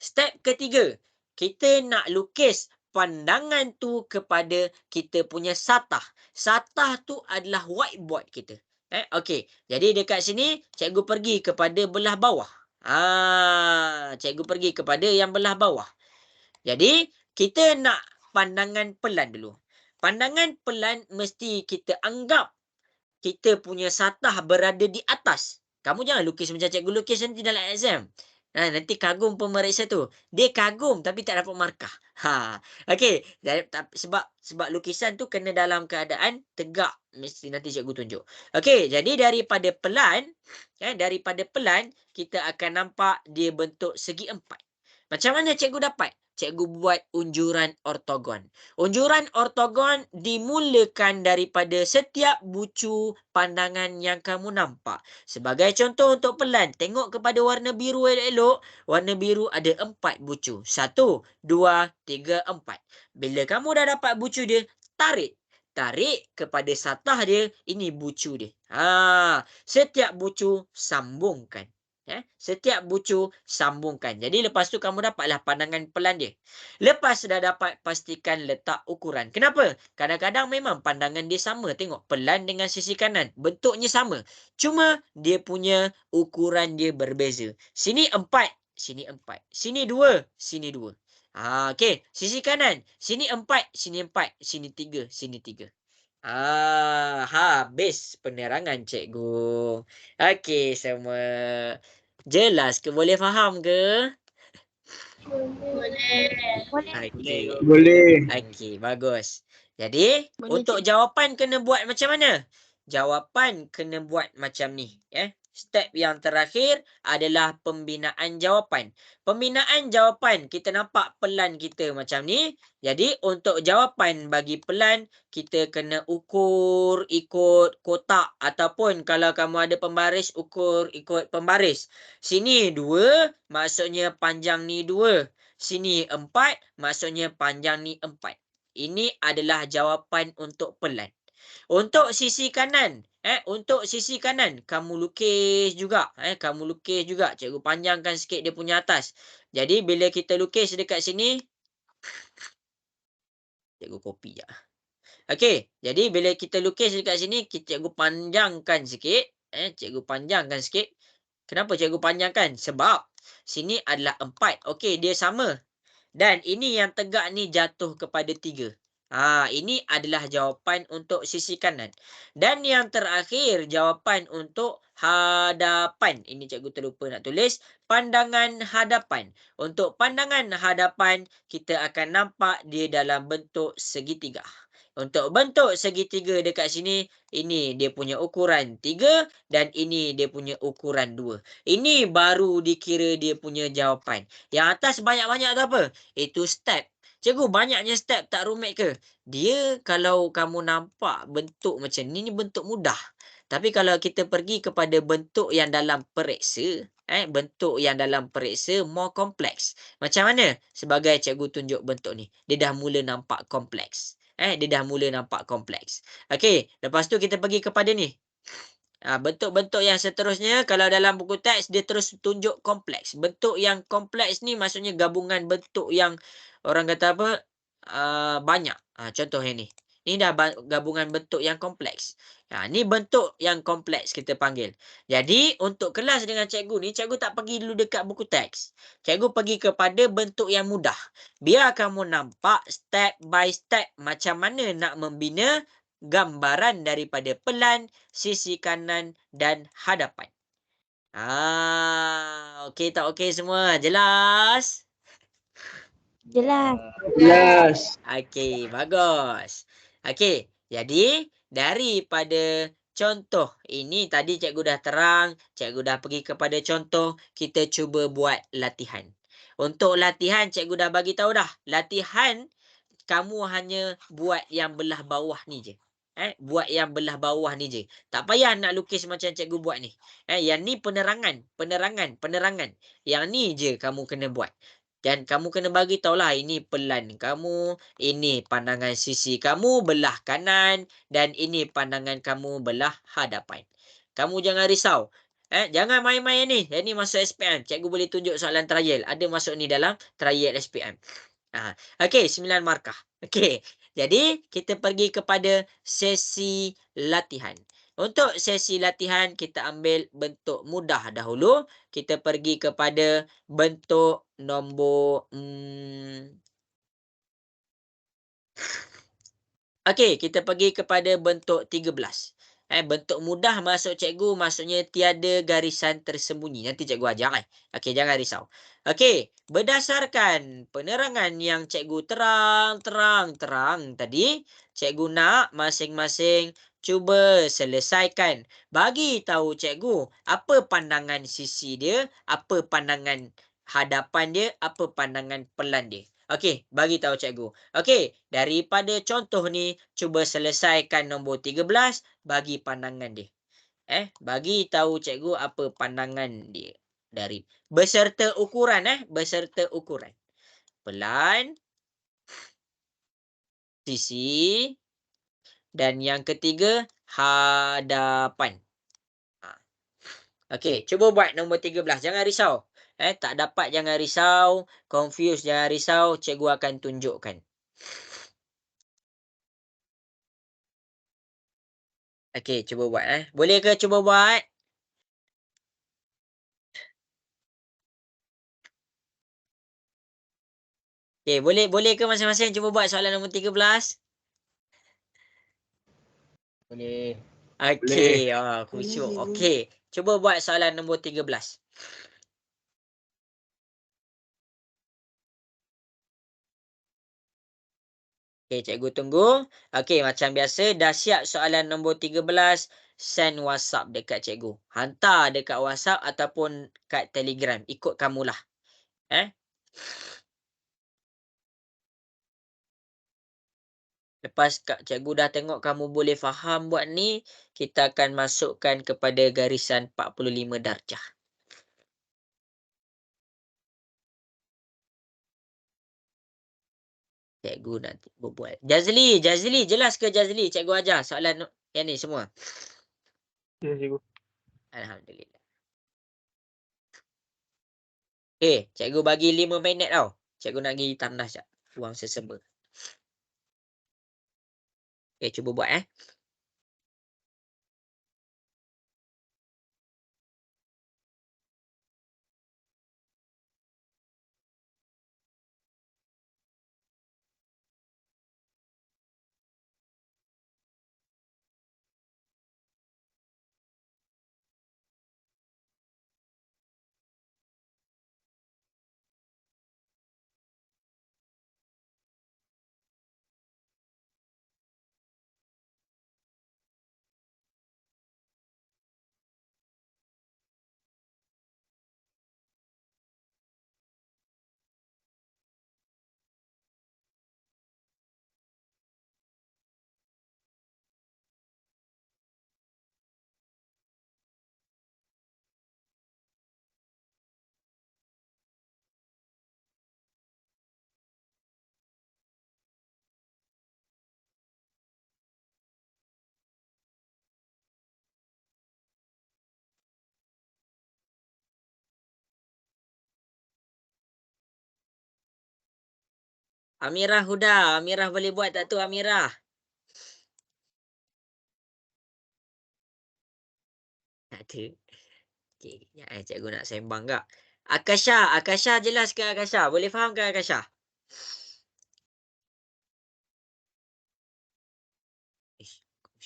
Step ketiga, kita nak lukis pandangan tu kepada kita punya satah. Satah tu adalah whiteboard kita. Okey, jadi dekat sini cikgu pergi kepada belah bawah. Cikgu pergi kepada yang belah bawah. Jadi kita nak pandangan pelan dulu. Pandangan pelan mesti kita anggap kita punya satah berada di atas. Kamu jangan lukis macam cikgu lukis nanti dalam exam. Nanti kagum pemeriksa tu. Dia kagum tapi tak dapat markah. Okey, sebab lukisan tu kena dalam keadaan tegak, mesti nanti cikgu tunjuk. Okey, jadi daripada pelan, kita akan nampak dia bentuk segi 4. Macam mana cikgu dapat? Cikgu buat unjuran ortogon. Unjuran ortogon dimulakan daripada setiap bucu pandangan yang kamu nampak. Sebagai contoh untuk pelan, tengok kepada warna biru elok-elok. Warna biru ada 4 bucu. 1, 2, 3, 4. Bila kamu dah dapat bucu dia, tarik kepada satah dia. Ini bucu dia. Setiap bucu sambungkan. Setiap bucu sambungkan. Jadi lepas tu kamu dapatlah pandangan pelan dia. Lepas sudah dapat, pastikan letak ukuran. Kenapa? Kadang-kadang memang pandangan dia sama. Tengok pelan dengan sisi kanan. Bentuknya sama. Cuma dia punya ukuran dia berbeza. Sini 4, sini 4. Sini 2, sini 2. Okey. Sisi kanan. Sini 4, sini 4. Sini 3, sini 3. Habis penerangan cikgu. Okey semua. Jelas ke? Boleh faham ke? Okey. Boleh. Okey, bagus. Jadi, Boleh, untuk cikgu. jawapan kena buat macam mana? Jawapan kena buat macam ni. Step yang terakhir adalah pembinaan jawapan. Pembinaan jawapan, kita nampak pelan kita macam ni. Jadi, untuk jawapan bagi pelan, kita kena ukur ikut kotak. Ataupun kalau kamu ada pembaris, ukur ikut pembaris. Sini 2, maksudnya panjang ni 2. Sini 4, maksudnya panjang ni 4. Ini adalah jawapan untuk pelan. Untuk sisi kanan, kamu lukis juga. Kamu lukis juga. Cikgu panjangkan sikit dia punya atas. Jadi bila kita lukis dekat sini, cikgu copy je. Okey, jadi bila kita lukis dekat sini, cikgu panjangkan sikit. Cikgu panjangkan sikit. Kenapa cikgu panjangkan? Sebab sini adalah 4. Okey, dia sama. Dan ini yang tegak ni jatuh kepada 3. Ini adalah jawapan untuk sisi kanan. Dan yang terakhir, jawapan untuk hadapan. Ini cikgu terlupa nak tulis. Pandangan hadapan. Untuk pandangan hadapan, kita akan nampak dia dalam bentuk segitiga. Untuk bentuk segitiga dekat sini, ini dia punya ukuran 3 dan ini dia punya ukuran 2. Ini baru dikira dia punya jawapan. Yang atas banyak-banyak tu apa? Itu step. Cikgu, banyaknya step tak rumit ke? Dia kalau kamu nampak bentuk macam ni bentuk mudah. Tapi kalau kita pergi kepada bentuk yang dalam periksa, bentuk yang dalam periksa more kompleks. Macam mana? Sebagai cikgu tunjuk bentuk ni. Dia dah mula nampak kompleks. Dia dah mula nampak kompleks. Okey, lepas tu kita pergi kepada ni. Bentuk-bentuk yang seterusnya, kalau dalam buku teks, dia terus tunjuk kompleks. Bentuk yang kompleks ni maksudnya gabungan bentuk yang orang kata apa? Banyak. Contoh yang ni. Ni dah gabungan bentuk yang kompleks. Ni bentuk yang kompleks kita panggil. Jadi, untuk kelas dengan cikgu ni, cikgu tak pergi dulu dekat buku teks. Cikgu pergi kepada bentuk yang mudah. Biar kamu nampak step by step macam mana nak membina gambaran daripada pelan, sisi kanan dan hadapan. Okey tak okey semua? Jelas? Jelas. Okey, bagus. Okey, jadi daripada contoh ini tadi cikgu dah terang, cikgu dah pergi kepada contoh, kita cuba buat latihan. Untuk latihan cikgu dah bagi tahu dah. Latihan kamu hanya buat yang belah bawah ni je. Buat yang belah bawah ni je. Tak payah nak lukis macam cikgu buat ni. Yang ni penerangan. Yang ni je kamu kena buat. Dan kamu kena bagi tahulah ini pelan kamu, ini pandangan sisi kamu belah kanan dan ini pandangan kamu belah hadapan. Kamu jangan risau. Jangan main-main ni. Yang ni masuk SPM. Cikgu boleh tunjuk soalan trial. Ada masuk ni dalam trial SPM. Okey, 9 markah. Okey. Jadi, kita pergi kepada sesi latihan. Untuk sesi latihan, kita ambil bentuk mudah dahulu. Kita pergi kepada bentuk nombor... Okey, kita pergi kepada bentuk 13. Bentuk mudah masuk cikgu maksudnya tiada garisan tersembunyi. Nanti cikgu ajar. Okey, jangan risau. Okey, berdasarkan penerangan yang cikgu terang tadi, cikgu nak masing-masing cuba selesaikan. Bagi tahu cikgu apa pandangan sisi dia, apa pandangan hadapan dia, apa pandangan pelan dia. Okey, bagi tahu cikgu. Okey, daripada contoh ni, cuba selesaikan nombor 13 bagi pandangan dia. Bagi tahu cikgu apa pandangan dia. Dari beserta ukuran, beserta ukuran. Pelan, sisi, dan yang ketiga, hadapan. Okey, cuba buat nombor 13. Jangan risau. Tak dapat jangan risau, confuse jangan risau, cikgu akan tunjukkan. Okey, cuba buat Boleh ke cuba buat? Okey, boleh ke masing-masing cuba buat soalan nombor 13? Boleh. Okey, Boleh, khusyuk. cikgu. Okey, cuba buat soalan nombor 13. Okey, cikgu tunggu. Okey, macam biasa dah siap soalan nombor 13, send WhatsApp dekat cikgu. Hantar dekat WhatsApp ataupun kat Telegram. Ikut kamulah. Eh? Lepas cikgu dah tengok kamu boleh faham buat ni, kita akan masukkan kepada garisan 45 darjah. Cikgu nanti berbual. Jazli, jelas ke Jazli? Cikgu ajar soalan yang ni semua. Ya, cikgu. Alhamdulillah. Okey, cikgu bagi 5 minit tau. Cikgu nak pergi tandas jap. Buang sesama. Okey, cuba buat Amirah Huda. Amirah boleh buat tak tu Amirah? Tak ada. Okey, kejap cikgu nak sembang kak. Akasha jelas ke Akasha? Boleh faham ke Akasha? Ish,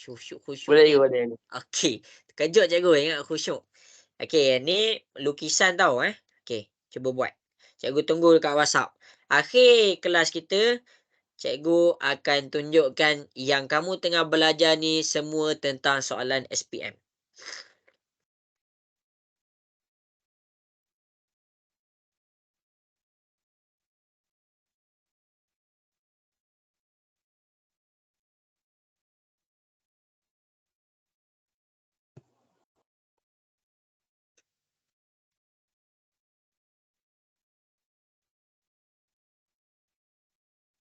khusyuk Boleh ni. juga boleh. Okey, terkejut cikgu ingat khusyuk. Okey, ni lukisan tau Okey, cuba buat. Cikgu tunggu dekat WhatsApp. Akhir kelas kita, cikgu akan tunjukkan yang kamu tengah belajar ni semua tentang soalan SPM.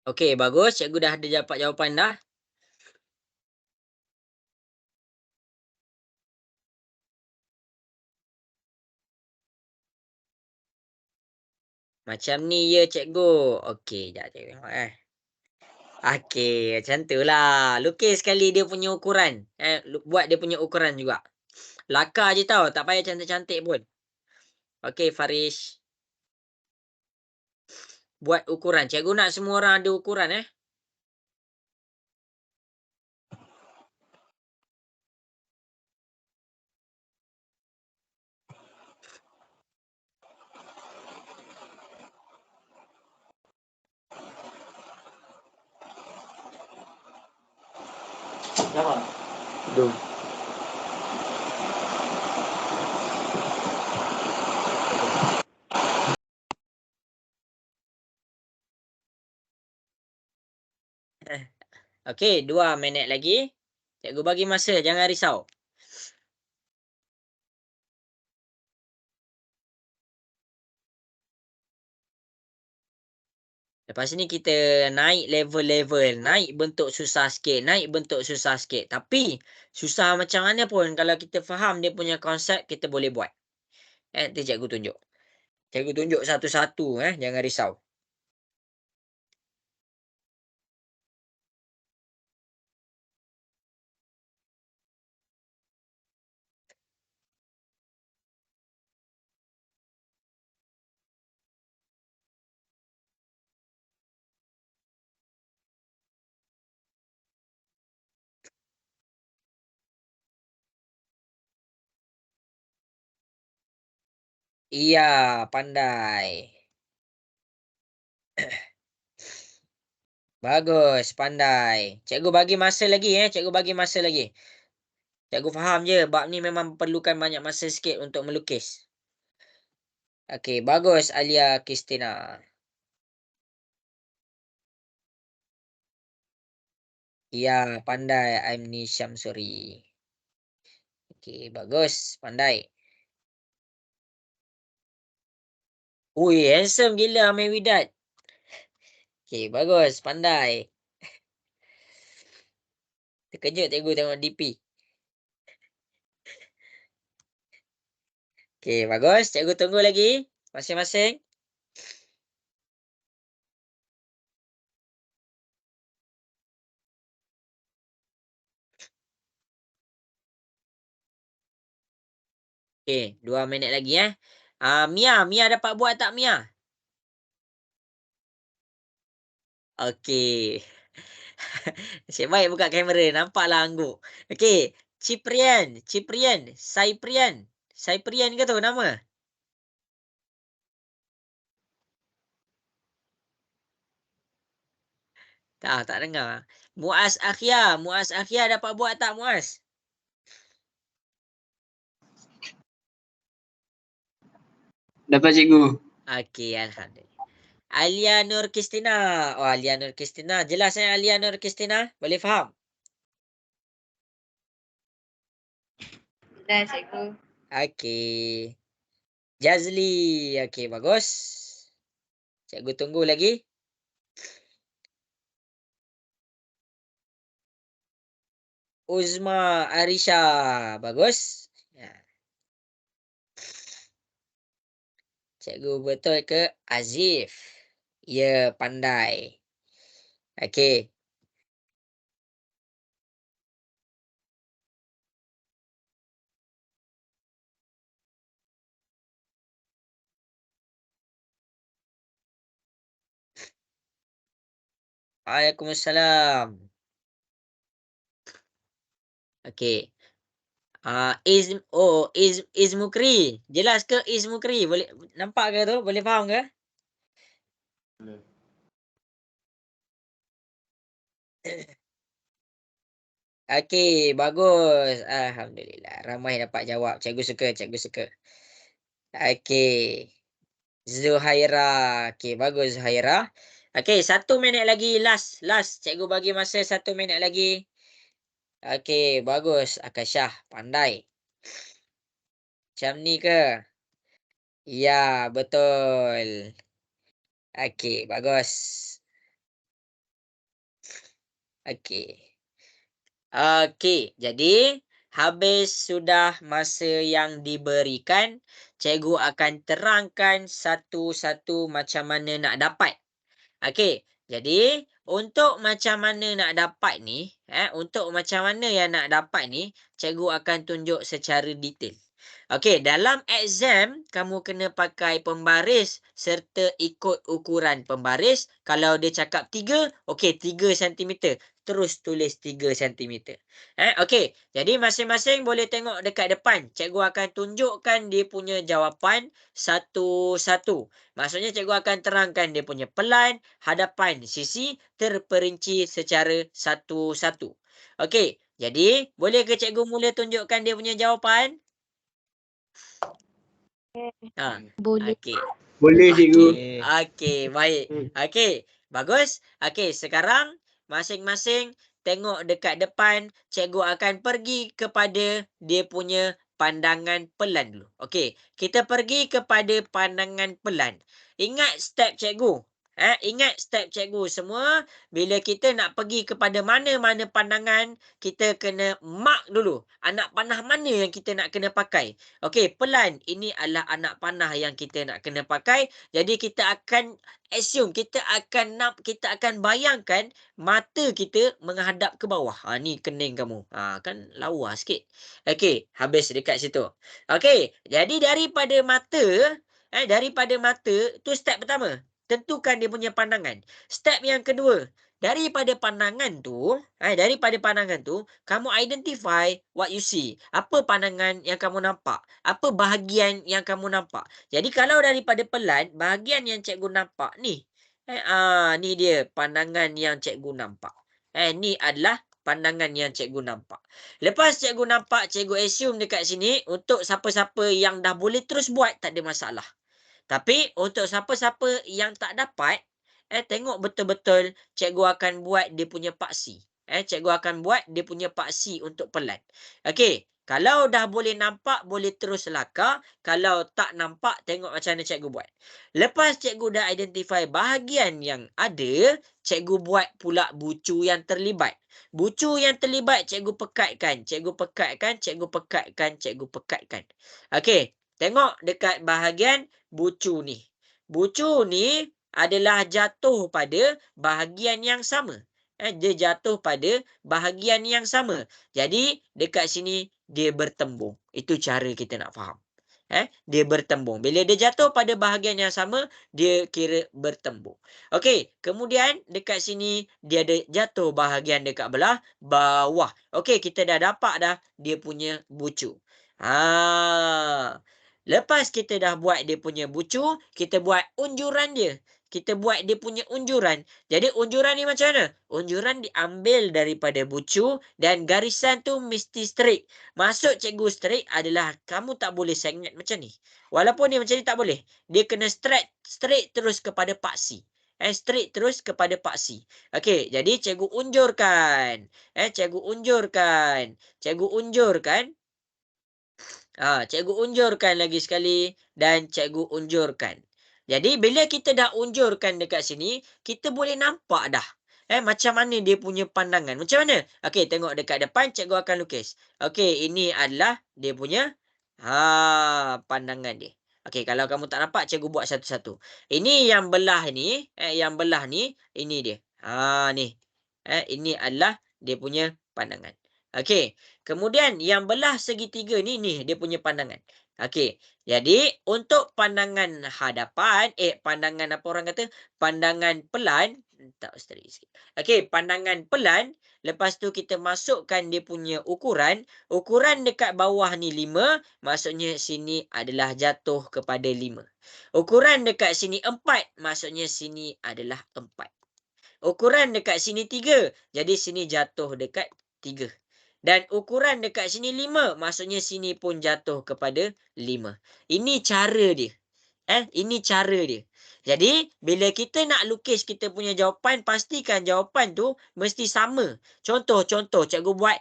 Okey, bagus. Cikgu dah ada dapat jawapan dah. Macam ni ya cikgu. Okey, jap cikgu tengok Okey, macam tu lah. Lukis sekali dia punya ukuran. Buat dia punya ukuran juga. Lakar je tau. Tak payah cantik-cantik pun. Okey, Farish. Buat ukuran. Cikgu nak semua orang ada ukuran Jangan. Belum. Okey, 2 minit lagi. Cikgu bagi masa. Jangan risau. Lepas ni kita naik level-level, naik bentuk susah sikit, naik bentuk susah sikit. Tapi susah macam mana pun kalau kita faham dia punya konsep, kita boleh buat. Nanti cikgu tunjuk. Cikgu tunjuk satu-satu, jangan risau. Iya, pandai. Bagus, pandai. Cikgu bagi masa lagi, Cikgu bagi masa lagi. Cikgu faham je, bab ni memang perlukan banyak masa sikit untuk melukis. Okey, bagus Alia Kristina. Ya, pandai Aimni Syamsuri. Okey, bagus, pandai. Ui, handsome gila Amir Widat. Okey, bagus, pandai. Terkejut cikgu tengok DP. Okey, bagus. Cikgu tunggu lagi. Masing-masing. Okey, 2 minit lagi Mia dapat buat tak Mia? Okey. Nasib baik buka kamera, nampaklah angguk. Okey, Cyprian ke tu nama? Tak dengar. Muaz Akhia dapat buat tak Muaz? Dapat cikgu. Okey, alhamdulillah. Alia Nur Kristina. Oh, Alia Nur Kristina. Jelas Alia Nur Kristina? Boleh faham? Dah cikgu. Okey. Jazli. Okey, bagus. Cikgu tunggu lagi. Uzma Arisha. Bagus. Ya. Cikgu betul ke Azif? Ya, pandai. Okey. Waalaikumsalam. Okey. Izmukri. Jelas ke Izmukri? Boleh nampak ke tu? Boleh faham ke? Okey, bagus. Alhamdulillah. Ramai dapat jawab. Cikgu suka. Okey. Zuhaira. Okey, bagus Zuhaira. Okey, 1 minit lagi. Last. Cikgu bagi masa 1 minit lagi. Okey, bagus. Akasyah. Pandai. Macam ni ke? Ya, betul. Okey, bagus. Okey. Okey, jadi habis sudah masa yang diberikan, cikgu akan terangkan satu-satu macam mana nak dapat. Okey, jadi untuk macam mana nak dapat ni, untuk macam mana yang nak dapat ni, cikgu akan tunjuk secara detail. Okey, dalam exam kamu kena pakai pembaris serta ikut ukuran pembaris. Kalau dia cakap 3, okey 3 cm. Terus tulis 3 cm. Okey, jadi masing-masing boleh tengok dekat depan. Cikgu akan tunjukkan dia punya jawapan satu-satu. Maksudnya cikgu akan terangkan dia punya pelan, hadapan, sisi terperinci secara satu-satu. Okey, jadi boleh ke cikgu mula tunjukkan dia punya jawapan? Boleh. Okey. Boleh cikgu. Okey, baik. Okey, bagus. Okey, sekarang masing-masing tengok dekat depan. Cikgu akan pergi kepada dia punya pandangan pelan dulu. Okey, kita pergi kepada pandangan pelan. Ingat step cikgu. Ingat step cikgu semua. Bila kita nak pergi kepada mana-mana pandangan, kita kena mark dulu. Anak panah mana yang kita nak kena pakai. Okey, pelan. Ini adalah anak panah yang kita nak kena pakai. Jadi kita akan assume, kita akan bayangkan mata kita menghadap ke bawah. Ni kening kamu. Kan lawa sikit. Okey, habis dekat situ. Okey, jadi daripada mata tu step pertama. Tentukan dia punya pandangan. Step yang kedua, daripada pandangan tu, kamu identify what you see. Apa pandangan yang kamu nampak? Apa bahagian yang kamu nampak? Jadi kalau daripada pelan, bahagian yang cikgu nampak ni. Ni dia pandangan yang cikgu nampak. Ni adalah pandangan yang cikgu nampak. Lepas cikgu nampak, cikgu assume dekat sini, untuk siapa-siapa yang dah boleh terus buat, tak ada masalah. Tapi untuk siapa-siapa yang tak dapat, tengok betul-betul cikgu akan buat dia punya paksi. Cikgu akan buat dia punya paksi untuk pelan. Okey, kalau dah boleh nampak, boleh terus lakar. Kalau tak nampak, tengok macam mana cikgu buat. Lepas cikgu dah identify bahagian yang ada, cikgu buat pula bucu yang terlibat. Bucu yang terlibat, cikgu pekatkan. Cikgu pekatkan. Okey, tengok dekat bahagian bucu ni. Bucu ni adalah jatuh pada bahagian yang sama. Dia jatuh pada bahagian yang sama. Jadi, dekat sini dia bertembung. Itu cara kita nak faham. Dia bertembung. Bila dia jatuh pada bahagian yang sama, dia kira bertembung. Okey, kemudian dekat sini dia ada jatuh bahagian dekat belah bawah. Okey, kita dah dapat dah dia punya bucu. Lepas kita dah buat dia punya bucu, kita buat unjuran dia. Kita buat dia punya unjuran. Jadi unjuran ni macam mana? Unjuran diambil daripada bucu dan garisan tu mesti straight. Maksud cikgu straight adalah kamu tak boleh sengit macam ni. Walaupun dia macam ni tak boleh. Dia kena straight terus kepada paksi. Straight terus kepada paksi. Okey, jadi cikgu unjurkan. Cikgu unjurkan. Cikgu unjurkan lagi sekali dan cikgu unjurkan. Jadi bila kita dah unjurkan dekat sini, kita boleh nampak dah. Macam mana dia punya pandangan. Macam mana? Okey, tengok dekat depan cikgu akan lukis. Okey, ini adalah dia punya pandangan dia. Okey, kalau kamu tak nampak, cikgu buat satu-satu. Ini yang belah ni, ini dia. Ni. Ini adalah dia punya pandangan. Okey, kemudian yang belah segitiga ni dia punya pandangan. Okey, jadi untuk pandangan hadapan, pandangan apa orang kata? Pandangan pelan. Tak straight sikit. Okey, pandangan pelan. Lepas tu kita masukkan dia punya ukuran. Ukuran dekat bawah ni 5. Maksudnya sini adalah jatuh kepada 5. Ukuran dekat sini 4. Maksudnya sini adalah 4. Ukuran dekat sini 3. Jadi sini jatuh dekat 3. Dan ukuran dekat sini 5. Maksudnya sini pun jatuh kepada 5. Ini cara dia. Ini cara dia. Jadi, bila kita nak lukis kita punya jawapan, pastikan jawapan tu mesti sama. Contoh, cikgu buat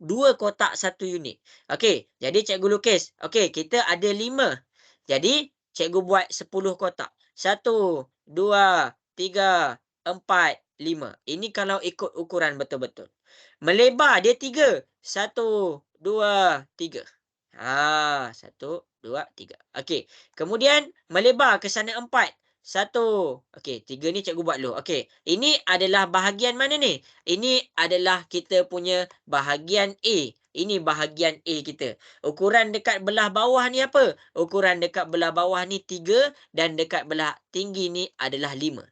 2 kotak 1 unit. Okey, jadi cikgu lukis. Okey, kita ada 5. Jadi, cikgu buat 10 kotak. 1, 2, 3, 4, 5. Ini kalau ikut ukuran betul-betul. Melebar dia 3. 1, 2, 3. 1, 2, 3. Okey. Kemudian melebar ke sana 4. 1. Okey, 3 ni cikgu buat dulu. Okey. Ini adalah bahagian mana ni? Ini adalah kita punya bahagian A. Ini bahagian A kita. Ukuran dekat belah bawah ni apa? Ukuran dekat belah bawah ni 3 dan dekat belah tinggi ni adalah 5.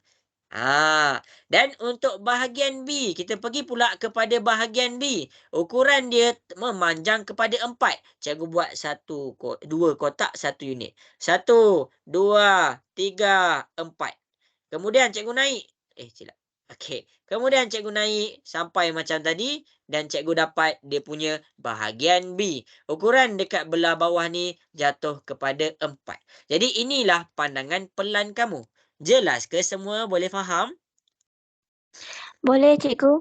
Dan untuk bahagian B, kita pergi pula kepada bahagian B. Ukuran dia memanjang kepada 4. Cikgu buat 2 kotak 1 unit. 1, 2, 3, 4. Kemudian cikgu naik. Silap. Okey. Kemudian cikgu naik sampai macam tadi dan cikgu dapat dia punya bahagian B. Ukuran dekat belah bawah ni jatuh kepada 4. Jadi inilah pandangan pelan kamu. Jelas ke semua? Boleh faham? Boleh, cikgu.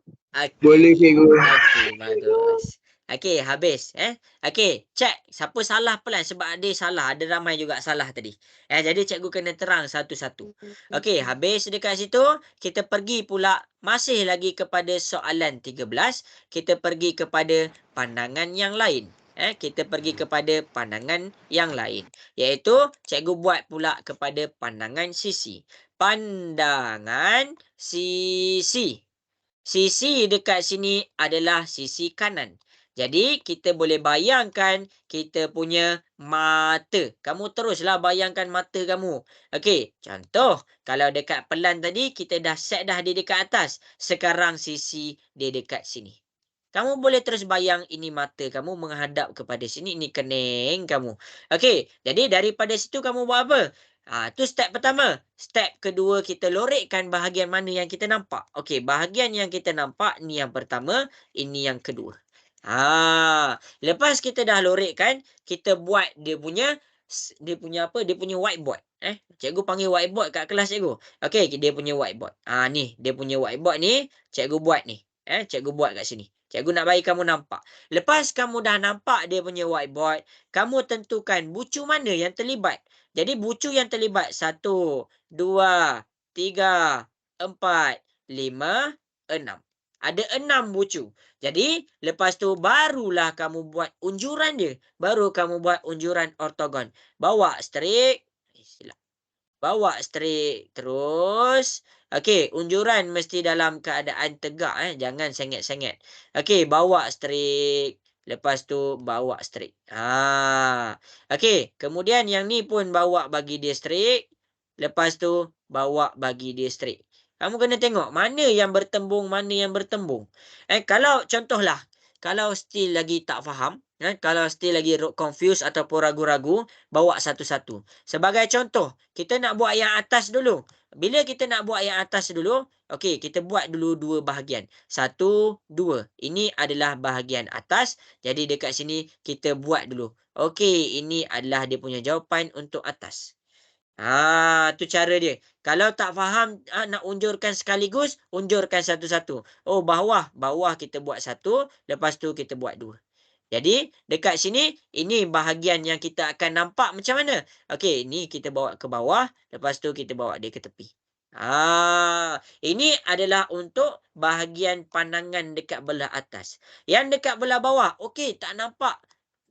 Boleh, cikgu. Okey, bagus. Okey, habis. Okey, cek. Siapa salah pelan sebab ada salah. Ada ramai juga salah tadi. Jadi cikgu kena terang satu-satu. Okey, habis dekat situ, kita pergi pula masih lagi kepada soalan 13. Kita pergi kepada pandangan yang lain. Kita pergi kepada pandangan yang lain. Iaitu, cikgu buat pula kepada pandangan sisi. Pandangan sisi. Sisi dekat sini adalah sisi kanan. Jadi, kita boleh bayangkan kita punya mata. Kamu teruslah bayangkan mata kamu. Okey, contoh. Kalau dekat pelan tadi, kita dah set dah dia dekat atas. Sekarang sisi dia dekat sini. Kamu boleh terus bayang ini mata kamu menghadap kepada sini. Ini kening kamu. Okey, jadi daripada situ kamu buat apa? Itu step pertama. Step kedua, kita lorekkan bahagian mana yang kita nampak. Okey, bahagian yang kita nampak ni yang pertama, ini yang kedua. Lepas kita dah lorekkan, kita buat dia punya apa? Dia punya whiteboard. Cikgu panggil whiteboard kat kelas cikgu. Okey, dia punya whiteboard. Ni, dia punya whiteboard ni, cikgu buat ni. Cikgu buat kat sini. Cikgu nak bagi kamu nampak. Lepas kamu dah nampak dia punya whiteboard, kamu tentukan bucu mana yang terlibat. Jadi bucu yang terlibat 1, 2, 3, 4, 5, 6. Ada 6 bucu. Jadi, lepas tu barulah kamu buat unjuran dia. Baru kamu buat unjuran ortogon. Bawa straight. Silap. Bawa straight. Terus. Okey, unjuran mesti dalam keadaan tegak. Jangan sengit-sengit. Okey, bawa straight. Lepas tu bawa straight. Okey, kemudian yang ni pun bawa bagi dia straight. Lepas tu bawa bagi dia straight. Kamu kena tengok mana yang bertembung, mana yang bertembung. Kalau contohlah, kalau still lagi tak faham, kalau still lagi confused ataupun ragu-ragu, bawa satu-satu. Sebagai contoh, kita nak buat yang atas dulu. Bila kita nak buat yang atas dulu, okey, kita buat dulu dua bahagian. 1, 2. Ini adalah bahagian atas. Jadi dekat sini kita buat dulu. Okey, ini adalah dia punya jawapan untuk atas. Tu cara dia. Kalau tak faham nak unjurkan sekaligus, unjurkan satu-satu. Oh, bawah kita buat 1, lepas tu kita buat 2. Jadi, dekat sini, ini bahagian yang kita akan nampak macam mana. Okey, ini kita bawa ke bawah, lepas tu kita bawa dia ke tepi. Ini adalah untuk bahagian pandangan dekat belah atas. Yang dekat belah bawah, okey, tak nampak.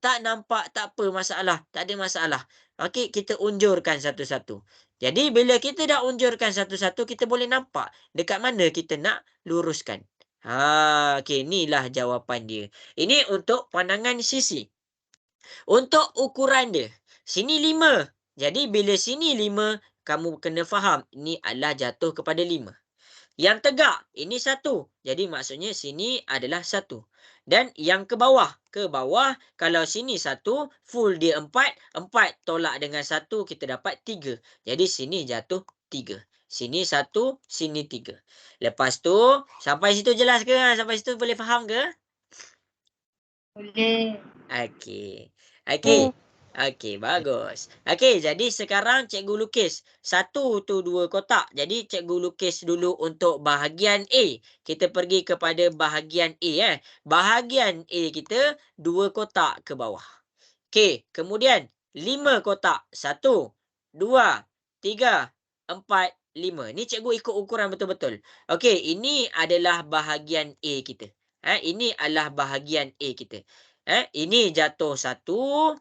Tak nampak, tak apa masalah. Tak ada masalah. Okey, kita unjurkan satu-satu. Jadi, bila kita dah unjurkan satu-satu, kita boleh nampak dekat mana kita nak luruskan. Okey, inilah jawapan dia. Ini untuk pandangan sisi. Untuk ukuran dia. Sini 5. Jadi, bila sini 5, kamu kena faham. Ini adalah jatuh kepada 5. Yang tegak, ini 1. Jadi, maksudnya sini adalah 1. Dan yang ke bawah, kalau sini 1, full dia 4. 4 tolak dengan 1, kita dapat 3. Jadi, sini jatuh 3. Sini 1, sini 3. Lepas tu, sampai situ jelas ke? Sampai situ boleh faham ke? Boleh. Okey, bagus. Okey, jadi sekarang cikgu lukis. 1 tu 2 kotak. Jadi cikgu lukis dulu untuk bahagian A. Kita pergi kepada bahagian A. Bahagian A kita 2 kotak ke bawah. Okey, kemudian 5 kotak. 1, 2, 3, 4, 5. Ni cikgu ikut ukuran betul-betul. Okey, ini adalah bahagian A kita. Ini adalah bahagian A kita. Ini jatuh 1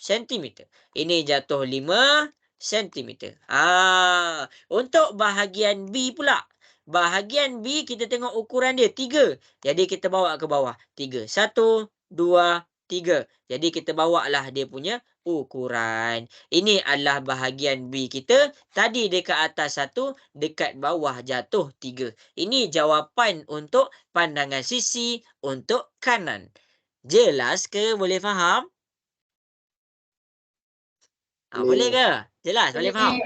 sentimeter. Ini jatuh 5 sentimeter. Untuk bahagian B pula. Bahagian B kita tengok ukuran dia 3. Jadi kita bawa ke bawah. 3. 1, 2, 3. Jadi kita bawalah dia punya ukuran. Ini adalah bahagian B kita. Tadi dekat atas 1, dekat bawah jatuh 3. Ini jawapan untuk pandangan sisi untuk kanan. Jelas ke? Boleh faham? Boleh ke? Jelas? Boleh faham?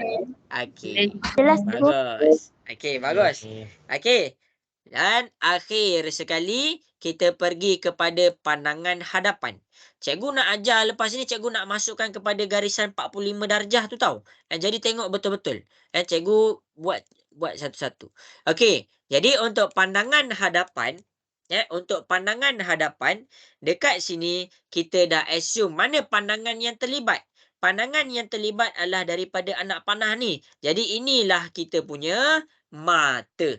Okey. Jelas, cikgu. Bagus. Okey, bagus. Okey. Dan akhir sekali, kita pergi kepada pandangan hadapan. Cikgu nak ajar lepas ni, cikgu nak masukkan kepada garisan 45 darjah tu tau. Jadi tengok betul-betul. Cikgu buat satu-satu. Okey. Jadi untuk pandangan hadapan, Untuk pandangan hadapan, dekat sini kita dah assume mana pandangan yang terlibat. Pandangan yang terlibat adalah daripada anak panah ni. Jadi inilah kita punya mata.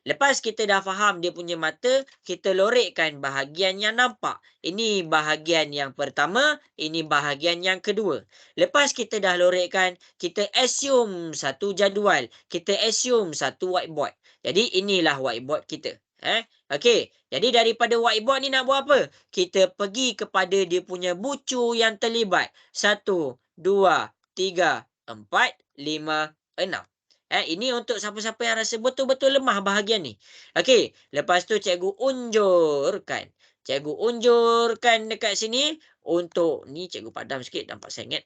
Lepas kita dah faham dia punya mata, kita lorekkan bahagian yang nampak. Ini bahagian yang pertama, ini bahagian yang kedua. Lepas kita dah lorekkan, kita assume satu jadual. Kita assume satu whiteboard. Jadi inilah whiteboard kita. Okey, jadi daripada whiteboard ni nak buat apa? Kita pergi kepada dia punya bucu yang terlibat. 1, 2, 3, 4, 5, 6. Ini untuk siapa-siapa yang rasa betul-betul lemah bahagian ni. Okey, lepas tu cikgu unjurkan. Cikgu unjurkan dekat sini untuk ni cikgu padam sikit, nampak sangat.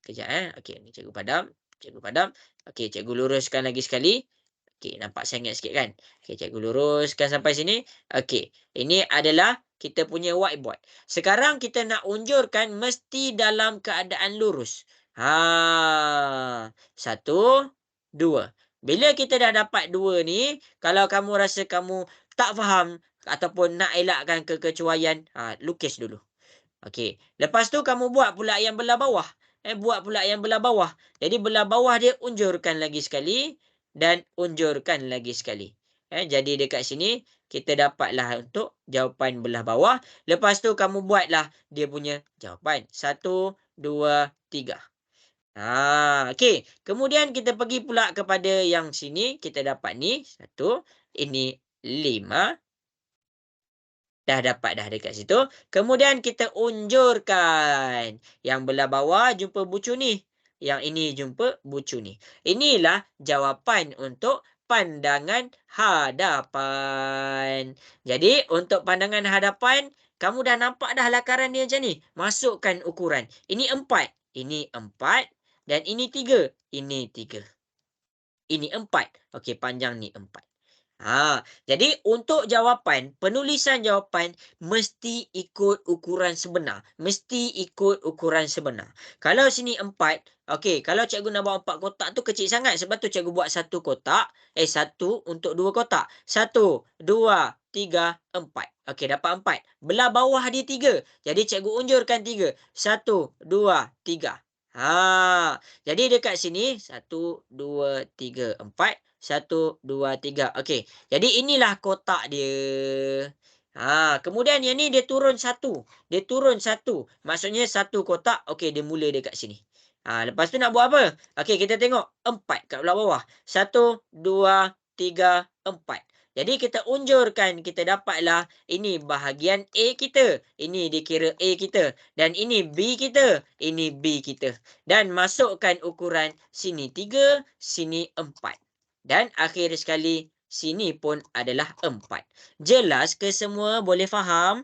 Kejap Okey, ni cikgu padam. Cikgu padam. Okey, cikgu luruskan lagi sekali. Okey, nampak sangat sikit kan? Okey, cikgu luruskan sampai sini. Okey, ini adalah kita punya whiteboard. Sekarang kita nak unjurkan mesti dalam keadaan lurus. 1, 2. Bila kita dah dapat 2 ni, kalau kamu rasa kamu tak faham ataupun nak elakkan kekecuaian, lukis dulu. Okey, lepas tu kamu buat pula yang belah bawah. Buat pula yang belah bawah. Jadi belah bawah dia unjurkan lagi sekali dan unjurkan lagi sekali. Jadi dekat sini kita dapatlah untuk jawapan belah bawah. Lepas tu kamu buatlah dia punya jawapan. 1, 2, 3. Okey. Kemudian kita pergi pula kepada yang sini. Kita dapat ni 1. Ini 5. Dah dapat dah dekat situ. Kemudian kita unjurkan. Yang belah bawah jumpa bucu ni. Yang ini jumpa bucu ni. Inilah jawapan untuk pandangan hadapan. Jadi untuk pandangan hadapan, kamu dah nampak dah lakaran dia macam ni. Masukkan ukuran. Ini 4. Ini 4. Dan ini 3. Ini 3. Ini 4. Okey, panjang ni 4. Jadi untuk jawapan, penulisan jawapan mesti ikut ukuran sebenar. Mesti ikut ukuran sebenar. Kalau sini 4, okey, kalau cikgu nak buat 4 kotak tu kecil sangat. Sebab tu cikgu buat 1 kotak. 1 untuk 2 kotak. 1, 2, 3, 4. Okey, dapat 4. Belah bawah dia 3. Jadi cikgu unjurkan 3. 1, 2, 3. Jadi dekat sini 1, 2, 3, 4. 1, 2, 3. Okey. Jadi inilah kotak dia. Kemudian yang ni dia turun 1. Dia turun 1. Maksudnya 1 kotak. Okey, dia mula dekat sini. Lepas tu nak buat apa? Okey, kita tengok 4 kat belah bawah. 1, 2, 3, 4. Jadi kita unjurkan, kita dapatlah ini bahagian A kita. Ini dikira A kita. Dan ini B kita. Ini B kita. Dan masukkan ukuran sini 3, sini 4. Dan akhir sekali, sini pun adalah 4. Jelas ke semua? Boleh faham?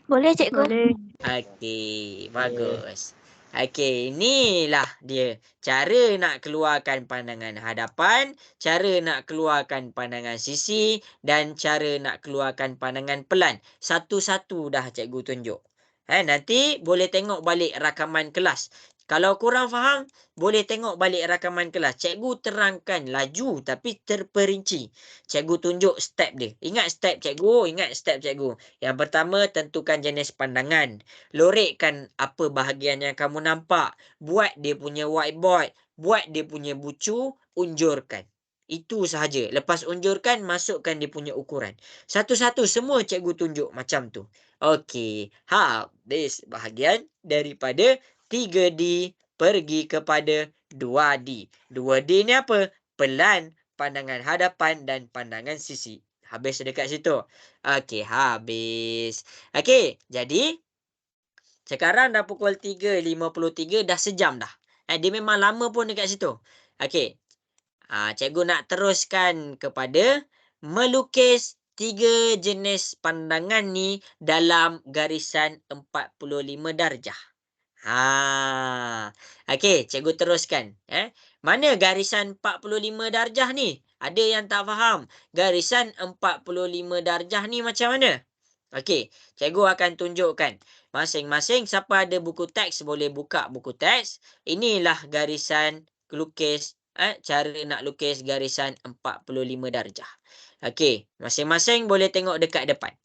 Boleh cikgu. Boleh. Okey, bagus. Okey, inilah dia. Cara nak keluarkan pandangan hadapan, cara nak keluarkan pandangan sisi dan cara nak keluarkan pandangan pelan. Satu-satu dah cikgu tunjuk. Nanti boleh tengok balik rakaman kelas. Kalau kurang faham, boleh tengok balik rakaman kelas. Cikgu terangkan laju tapi terperinci. Cikgu tunjuk step dia. Ingat step cikgu, ingat step cikgu. Yang pertama, tentukan jenis pandangan. Lorekkan apa bahagian yang kamu nampak. Buat dia punya whiteboard. Buat dia punya bucu, unjurkan. Itu sahaja. Lepas unjurkan, masukkan dia punya ukuran. Satu-satu semua cikgu tunjuk macam tu. Okey, habis bahagian daripada 3D pergi kepada 2D. 2D ni apa? Pelan, pandangan hadapan dan pandangan sisi. Habis dekat situ. Okey, habis. Okey, jadi sekarang dah pukul 3.53, dah sejam dah. Dia memang lama pun dekat situ. Okey. Cikgu nak teruskan kepada melukis 3 jenis pandangan ni dalam garisan 45 darjah. Okey, cikgu teruskan. Mana garisan 45 darjah ni? Ada yang tak faham. Garisan 45 darjah ni macam mana? Okey, cikgu akan tunjukkan. Masing-masing siapa ada buku teks boleh buka buku teks. Inilah garisan lukis. Cara nak lukis garisan 45 darjah. Okey, masing-masing boleh tengok dekat depan.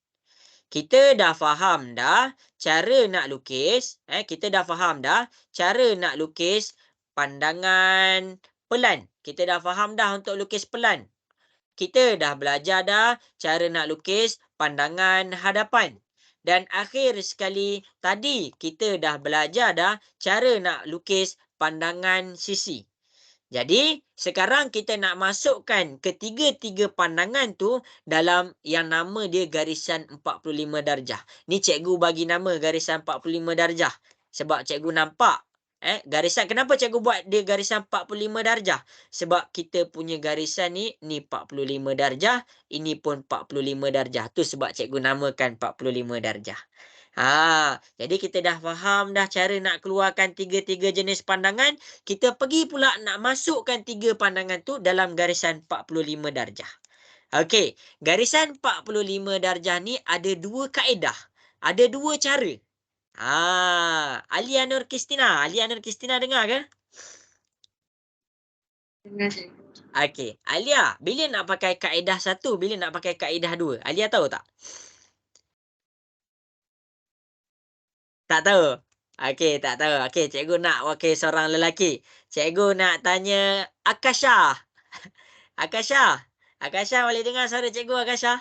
Kita dah faham dah cara nak lukis. Kita dah faham dah cara nak lukis pandangan pelan. Kita dah faham dah untuk lukis pelan. Kita dah belajar dah cara nak lukis pandangan hadapan. Dan akhir sekali, tadi kita dah belajar dah cara nak lukis pandangan sisi. Jadi, sekarang kita nak masukkan ketiga-tiga pandangan tu dalam yang nama dia garisan 45 darjah. Ni cikgu bagi nama garisan 45 darjah. Sebab cikgu nampak garisan, kenapa cikgu buat dia garisan 45 darjah? Sebab kita punya garisan ni 45 darjah, ini pun 45 darjah. Tu sebab cikgu namakan 45 darjah. Jadi kita dah faham dah cara nak keluarkan tiga-tiga jenis pandangan. Kita pergi pula nak masukkan tiga pandangan tu dalam garisan 45 darjah. Okey, garisan 45 darjah ni ada dua kaedah. Ada dua cara. Alia Nur Kristina. Alia Nur Kristina dengar ke? Dengar cikgu. Okey, Alia, bila nak pakai kaedah satu, bila nak pakai kaedah dua? Alia tahu tak? Tak tahu? Okey, tak tahu. Okey, cikgu nak wakil seorang lelaki. Cikgu nak tanya Akasha. Akasha. Akasha boleh dengar suara cikgu, Akasha?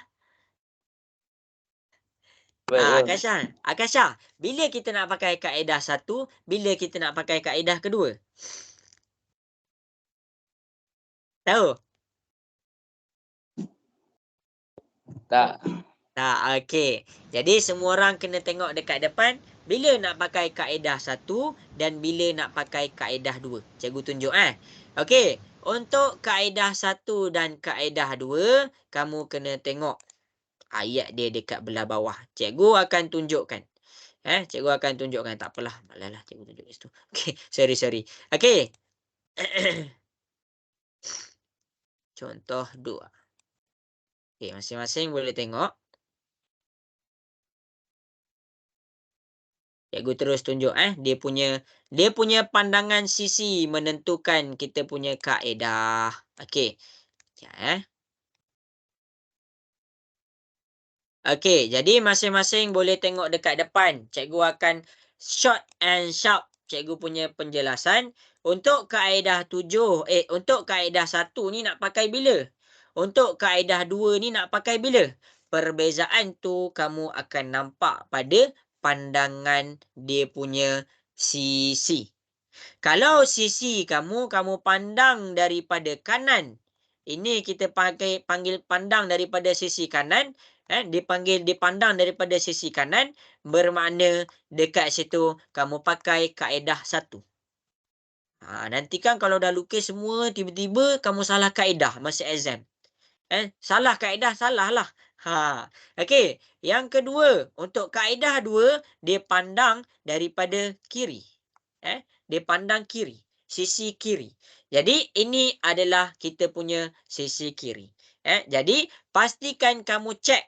Akasha. Akasha, bila kita nak pakai kaedah satu, bila kita nak pakai kaedah kedua? Tahu? Tak. Tak, okey. Jadi semua orang kena tengok dekat depan bila nak pakai kaedah satu dan bila nak pakai kaedah dua. Cikgu tunjuk Okey, untuk kaedah satu dan kaedah dua, kamu kena tengok ayat dia dekat belah bawah. Cikgu akan tunjukkan. Cikgu akan tunjukkan. Tak apalah, malah cikgu tunjuk kat situ. Okey, sorry. Okey. Contoh 2. Okey, masing-masing boleh tengok. Cikgu terus tunjuk dia punya pandangan sisi menentukan kita punya kaedah. Okey. Sekejap Okey, jadi masing-masing boleh tengok dekat depan. Cikgu akan short and sharp cikgu punya penjelasan. Untuk kaedah 7, untuk kaedah 1 ni nak pakai bila? Untuk kaedah 2 ni nak pakai bila? Perbezaan tu kamu akan nampak pada pandangan dia punya sisi. Kalau sisi kamu pandang daripada kanan. Ini kita panggil pandang daripada sisi kanan. Dipandang daripada sisi kanan. Bermakna dekat situ kamu pakai kaedah 1. Nanti kan kalau dah lukis semua, tiba-tiba kamu salah kaedah masa exam. Salah kaedah, salah lah. Okey, yang kedua, untuk kaedah 2, dia pandang daripada kiri. Dia pandang kiri, sisi kiri. Jadi, ini adalah kita punya sisi kiri. Jadi, pastikan kamu cek.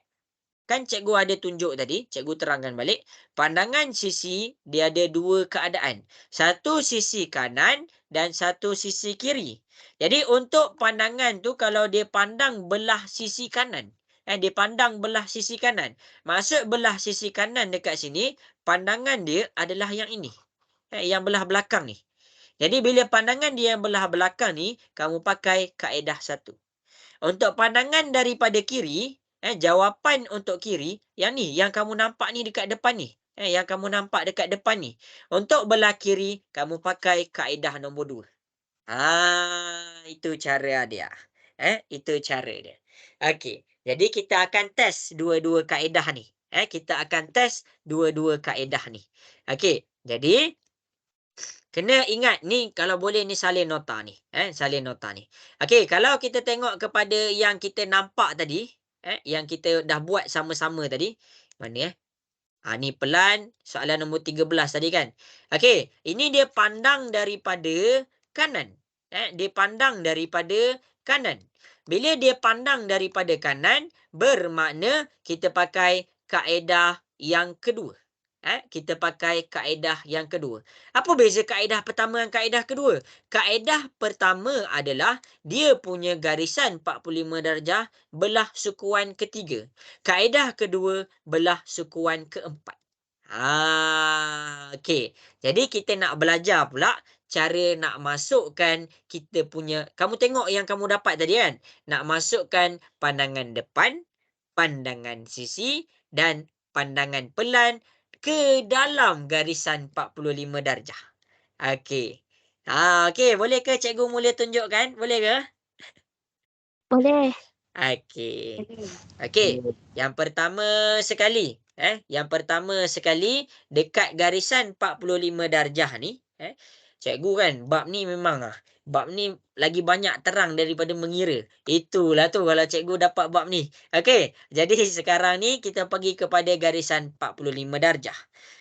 Kan cikgu ada tunjuk tadi, cikgu terangkan balik. Pandangan sisi, dia ada dua keadaan. Satu sisi kanan dan satu sisi kiri. Jadi untuk pandangan tu kalau dia pandang belah sisi kanan. Dia pandang belah sisi kanan. Maksud belah sisi kanan dekat sini, pandangan dia adalah yang ini. Yang belah belakang ni. Jadi bila pandangan dia yang belah belakang ni, kamu pakai kaedah 1. Untuk pandangan daripada kiri, jawapan untuk kiri, yang ni, yang kamu nampak ni dekat depan ni. Yang kamu nampak dekat depan ni. Untuk belah kiri, kamu pakai kaedah nombor 2. Itu cara dia. Itu cara dia. Okey. Jadi kita akan test dua-dua kaedah ni. Kita akan test dua-dua kaedah ni. Okey. Jadi kena ingat ni, kalau boleh ni salin nota ni. Salin nota ni. Okey, kalau kita tengok kepada yang kita nampak tadi, yang kita dah buat sama-sama tadi. Mana ni pelan, soalan nombor 13 tadi kan. Okey, ini dia pandang daripada kanan. Dia pandang daripada kanan. Bila dia pandang daripada kanan, bermakna kita pakai kaedah yang kedua. kita pakai kaedah yang kedua. Apa beza kaedah pertama dan kaedah kedua? Kaedah pertama adalah dia punya garisan 45 darjah belah sukuan ketiga. Kaedah kedua belah sukuan keempat. Okey. Jadi kita nak belajar pula cara nak masukkan kita punya, kamu tengok yang kamu dapat tadi kan? Nak masukkan pandangan depan, pandangan sisi dan pandangan pelan ke dalam garisan 45 darjah. Okey. Okey, boleh ke cikgu mula tunjukkan? Boleh ke? Boleh. Okey. Okey, yang pertama sekali, dekat garisan 45 darjah ni, cikgu kan bab ni memang bab ni lagi banyak terang daripada mengira. Itulah tu kalau cikgu dapat bab ni. Okey, jadi sekarang ni kita pergi kepada garisan 45 darjah.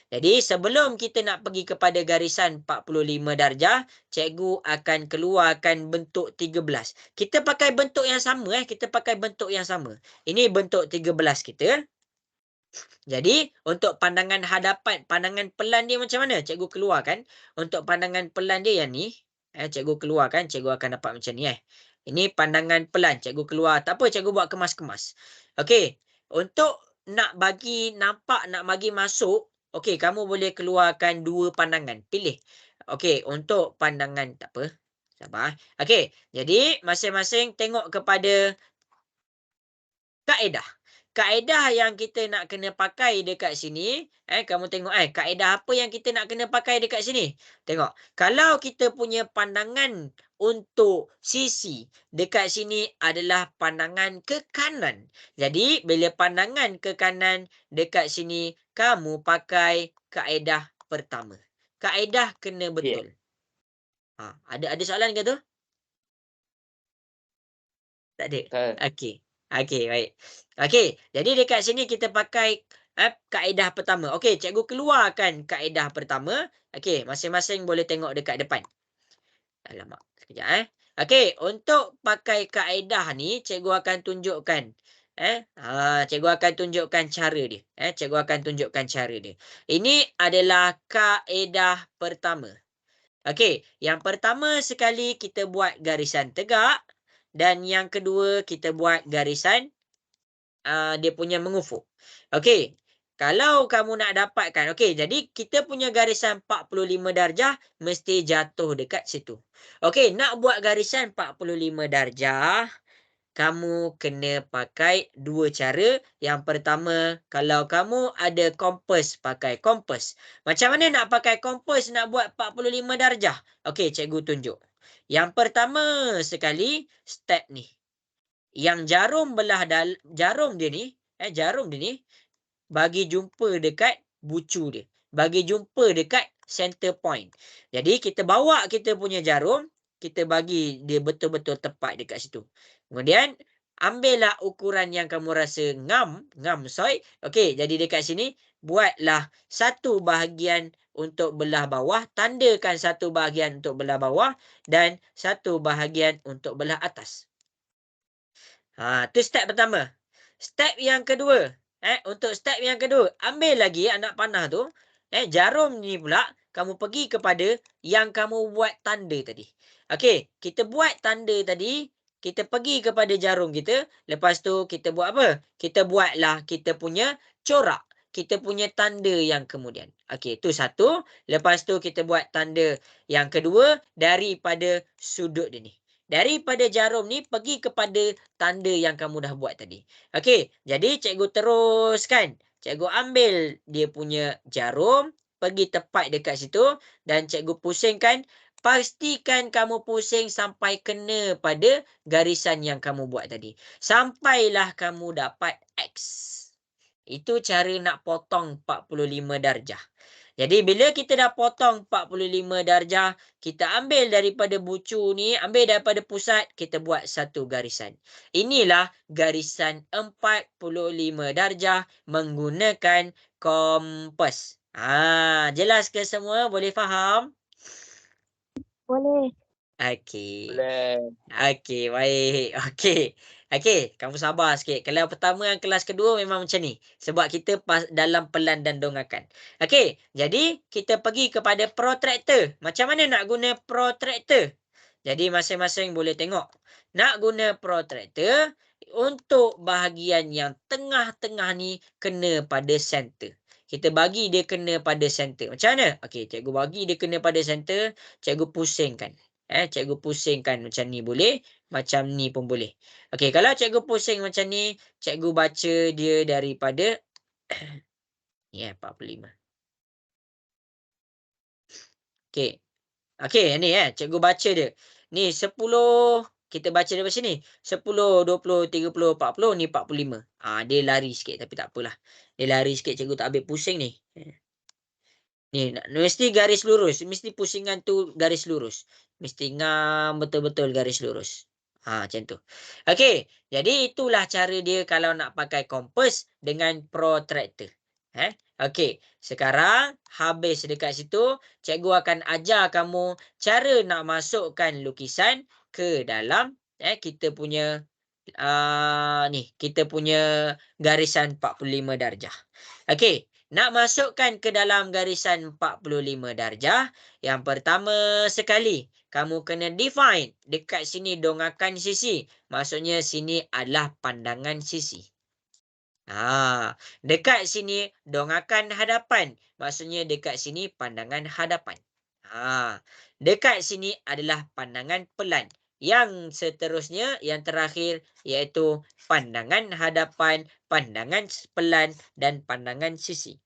Jadi sebelum kita nak pergi kepada garisan 45 darjah, cikgu akan keluarkan bentuk 13. Kita pakai bentuk yang sama Ini bentuk 13 kita. Jadi untuk pandangan hadapan, pandangan pelan dia macam mana? Cikgu keluarkan. Untuk pandangan pelan dia yang ni, cikgu keluarkan, cikgu akan dapat macam ni. Ini pandangan pelan, cikgu keluar. Tak apa, cikgu buat kemas-kemas. Okey, untuk nak bagi nampak, nak bagi masuk, okey, kamu boleh keluarkan dua pandangan. Pilih. Okey, untuk pandangan, tak apa. Sabar. Okey, jadi masing-masing tengok kepada kaedah. Kaedah yang kita nak kena pakai dekat sini, kamu tengok kaedah apa yang kita nak kena pakai dekat sini. Tengok, kalau kita punya pandangan untuk sisi dekat sini adalah pandangan ke kanan. Jadi, bila pandangan ke kanan dekat sini, kamu pakai kaedah pertama. Kaedah kena betul. Ada soalan ke tu? Tak ada? Okey. Okey, baik. Okey, jadi dekat sini kita pakai kaedah pertama. Okey, cikgu keluarkan kaedah pertama. Okey, masing-masing boleh tengok dekat depan. Alamak, sekejap Okey, untuk pakai kaedah ni, cikgu akan tunjukkan. Cikgu akan tunjukkan cara dia. Cikgu akan tunjukkan cara dia. Ini adalah kaedah pertama. Okey, yang pertama sekali kita buat garisan tegak. Dan yang kedua, kita buat garisan dia punya mengufuk. Okey, kalau kamu nak dapatkan, okey, jadi kita punya garisan 45 darjah mesti jatuh dekat situ. Okey, nak buat garisan 45 darjah, kamu kena pakai dua cara. Yang pertama, kalau kamu ada kompas, pakai kompas. Macam mana nak pakai kompas nak buat 45 darjah? Okey, cikgu tunjuk. Yang pertama sekali, step ni. Yang jarum dia ni, bagi jumpa dekat bucu dia. Bagi jumpa dekat center point. Jadi, kita bawa kita punya jarum, kita bagi dia betul-betul tepat dekat situ. Kemudian, ambillah ukuran yang kamu rasa ngam soi. Okey, jadi dekat sini, buatlah satu bahagian untuk belah bawah, tandakan satu bahagian untuk belah bawah dan satu bahagian untuk belah atas. Itu step pertama. Step yang kedua, untuk step yang kedua, ambil lagi anak panah tu, jarum ni pula kamu pergi kepada yang kamu buat tanda tadi. Okey, kita buat tanda tadi, kita pergi kepada jarum kita, lepas tu kita buat apa? Kita buatlah kita punya corak. Kita punya tanda yang kemudian. Okey, itu satu. Lepas tu kita buat tanda yang kedua daripada sudut dia ni. Daripada jarum ni pergi kepada tanda yang kamu dah buat tadi. Okey, jadi cikgu teruskan. Cikgu ambil dia punya jarum, pergi tepat dekat situ dan cikgu pusingkan. Pastikan kamu pusing sampai kena pada garisan yang kamu buat tadi. Sampailah kamu dapat X. Itu cara nak potong 45 darjah. Jadi bila kita dah potong 45 darjah, kita ambil daripada bucu ni, ambil daripada pusat, kita buat satu garisan. Inilah garisan 45 darjah menggunakan kompas. Jelas ke semua? Boleh faham? Boleh. Okey. Boleh. Okey, baik. Okey, kamu sabar sikit. Kelas pertama dan kelas kedua memang macam ni. Sebab kita dalam pelan dan dongakan. Okey, jadi kita pergi kepada protractor. Macam mana nak guna protractor? Jadi masing-masing boleh tengok. Nak guna protractor, untuk bahagian yang tengah-tengah ni kena pada center. Kita bagi dia kena pada center. Macam mana? Okey, cikgu bagi dia kena pada center, cikgu pusingkan. Cikgu pusingkan macam ni boleh, macam ni pun boleh. Okey, kalau cikgu pusing macam ni, cikgu baca dia daripada ni 45. Okey. Okey, ni cikgu baca dia. Ni 10, kita baca daripada sini. 10, 20, 30, 40, ni 45. Dia lari sikit tapi tak apalah. Dia lari sikit, cikgu tak habis pusing ni. Ni mesti garis lurus, mesti pusingan tu garis lurus. Mesti ngam betul-betul garis lurus. Macam tu. Okey, jadi itulah cara dia kalau nak pakai kompas dengan protractor. Okey, sekarang habis dekat situ, cikgu akan ajar kamu cara nak masukkan lukisan ke dalam kita punya kita punya garisan 45 darjah. Okey, nak masukkan ke dalam garisan 45 darjah, yang pertama sekali, kamu kena define dekat sini dongakan sisi. Maksudnya sini adalah pandangan sisi. Dekat sini dongakan hadapan. Maksudnya dekat sini pandangan hadapan. Dekat sini adalah pandangan pelan. Yang seterusnya, yang terakhir, iaitu pandangan hadapan, pandangan pelan dan pandangan sisi.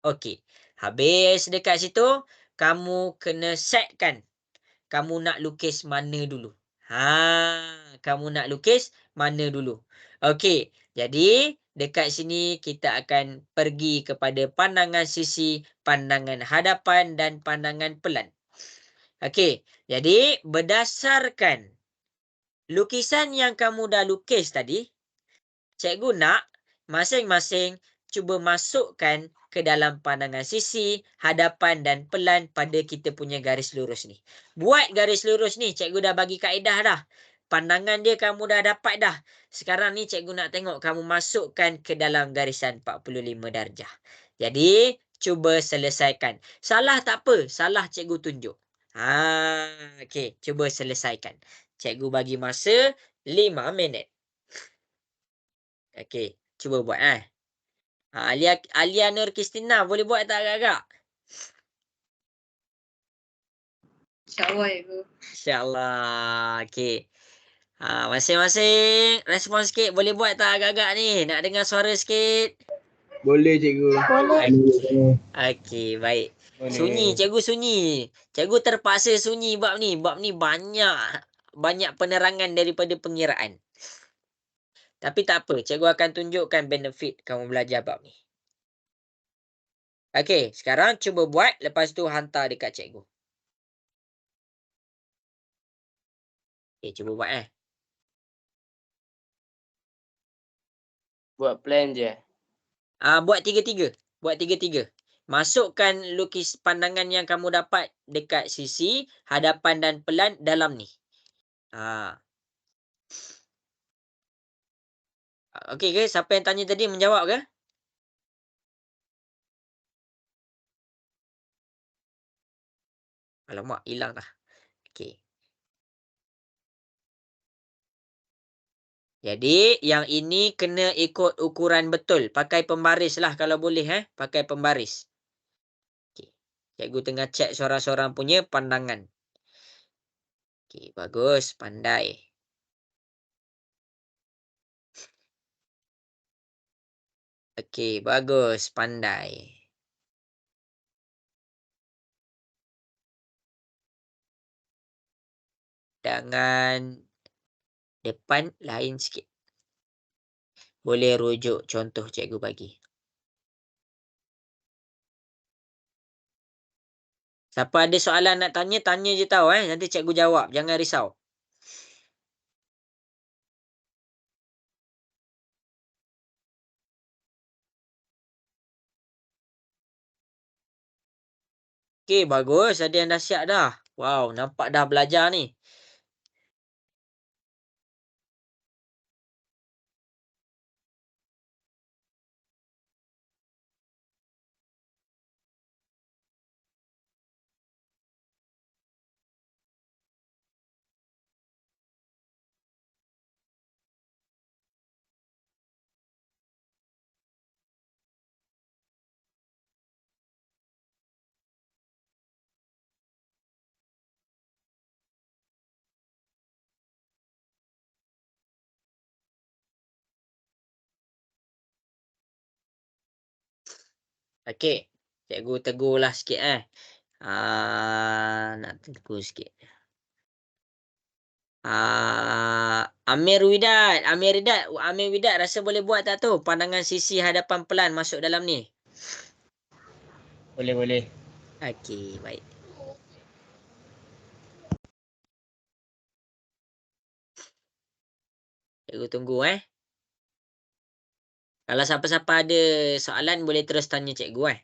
Okey, habis dekat situ, kamu kena setkan. Kamu nak lukis mana dulu? Kamu nak lukis mana dulu? Okey, jadi dekat sini kita akan pergi kepada pandangan sisi, pandangan hadapan dan pandangan pelan. Okey, jadi berdasarkan lukisan yang kamu dah lukis tadi, cikgu nak masing-masing cuba masukkan ke dalam pandangan sisi, hadapan dan pelan pada kita punya garis lurus ni. Buat garis lurus ni, cikgu dah bagi kaedah dah. Pandangan dia kamu dah dapat dah. Sekarang ni cikgu nak tengok kamu masukkan ke dalam garisan 45 darjah. Jadi, cuba selesaikan. Salah tak apa, salah cikgu tunjuk. Okey, cuba selesaikan. Cikgu bagi masa 5 minit. Okey, cuba buat Alia Nur Kristina boleh buat tak agak-agak? InsyaAllah cikgu. InsyaAllah. Okey. Masing-masing respon sikit. Boleh buat tak agak-agak ni? Nak dengar suara sikit? Boleh cikgu. Boleh. Okey, baik. Boleh. Sunyi, cikgu sunyi. Cikgu terpaksa sunyi bab ni. Bab ni banyak penerangan daripada pengiraan. Tapi tak apa, cikgu akan tunjukkan benefit kamu belajar bab ni. Okey, sekarang cuba buat, lepas tu hantar dekat cikgu. Okey, cuba buat Buat plan je. Buat tiga-tiga. Buat tiga-tiga. Masukkan lukis pandangan yang kamu dapat dekat sisi, hadapan dan pelan dalam ni. Okey ke? Siapa yang tanya tadi menjawab ke? Alamak, hilang dah. Okey. Jadi, yang ini kena ikut ukuran betul. Pakai pembaris lah kalau boleh. Pakai pembaris. Okey. Cikgu tengah cek seorang-seorang punya pandangan. Okey, bagus. Pandai. Okey, bagus. Pandai. Dengan depan lain sikit. Boleh rujuk contoh cikgu bagi. Siapa ada soalan nak tanya, tanya je tahu. Nanti cikgu jawab. Jangan risau. Okey, bagus. Ada yang dah siap dah. Wow, nampak dah belajar ni. Okey, cikgu tegurlah sikit nak tegur sikit. Amir Widat rasa boleh buat tak tu? Pandangan sisi hadapan pelan masuk dalam ni. Boleh. Okey, baik. Cikgu tunggu Kalau siapa-siapa ada soalan boleh terus tanya cikgu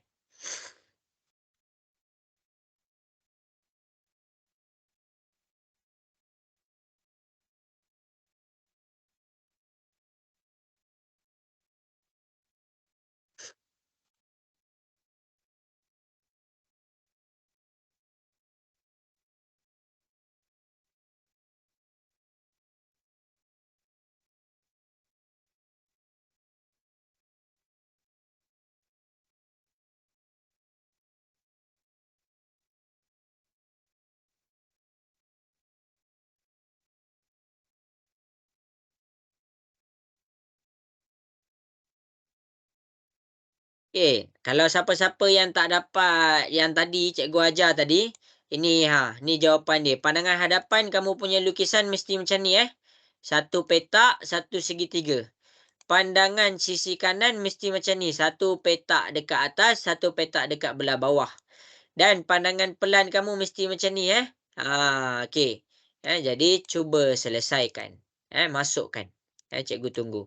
Okey, kalau siapa-siapa yang tak dapat yang tadi cikgu ajar tadi, ni jawapan dia. Pandangan hadapan kamu punya lukisan mesti macam ni Satu petak, satu segitiga. Pandangan sisi kanan mesti macam ni. Satu petak dekat atas, satu petak dekat belah bawah. Dan pandangan pelan kamu mesti macam ni okey. Jadi cuba selesaikan. Masukkan. Cikgu tunggu.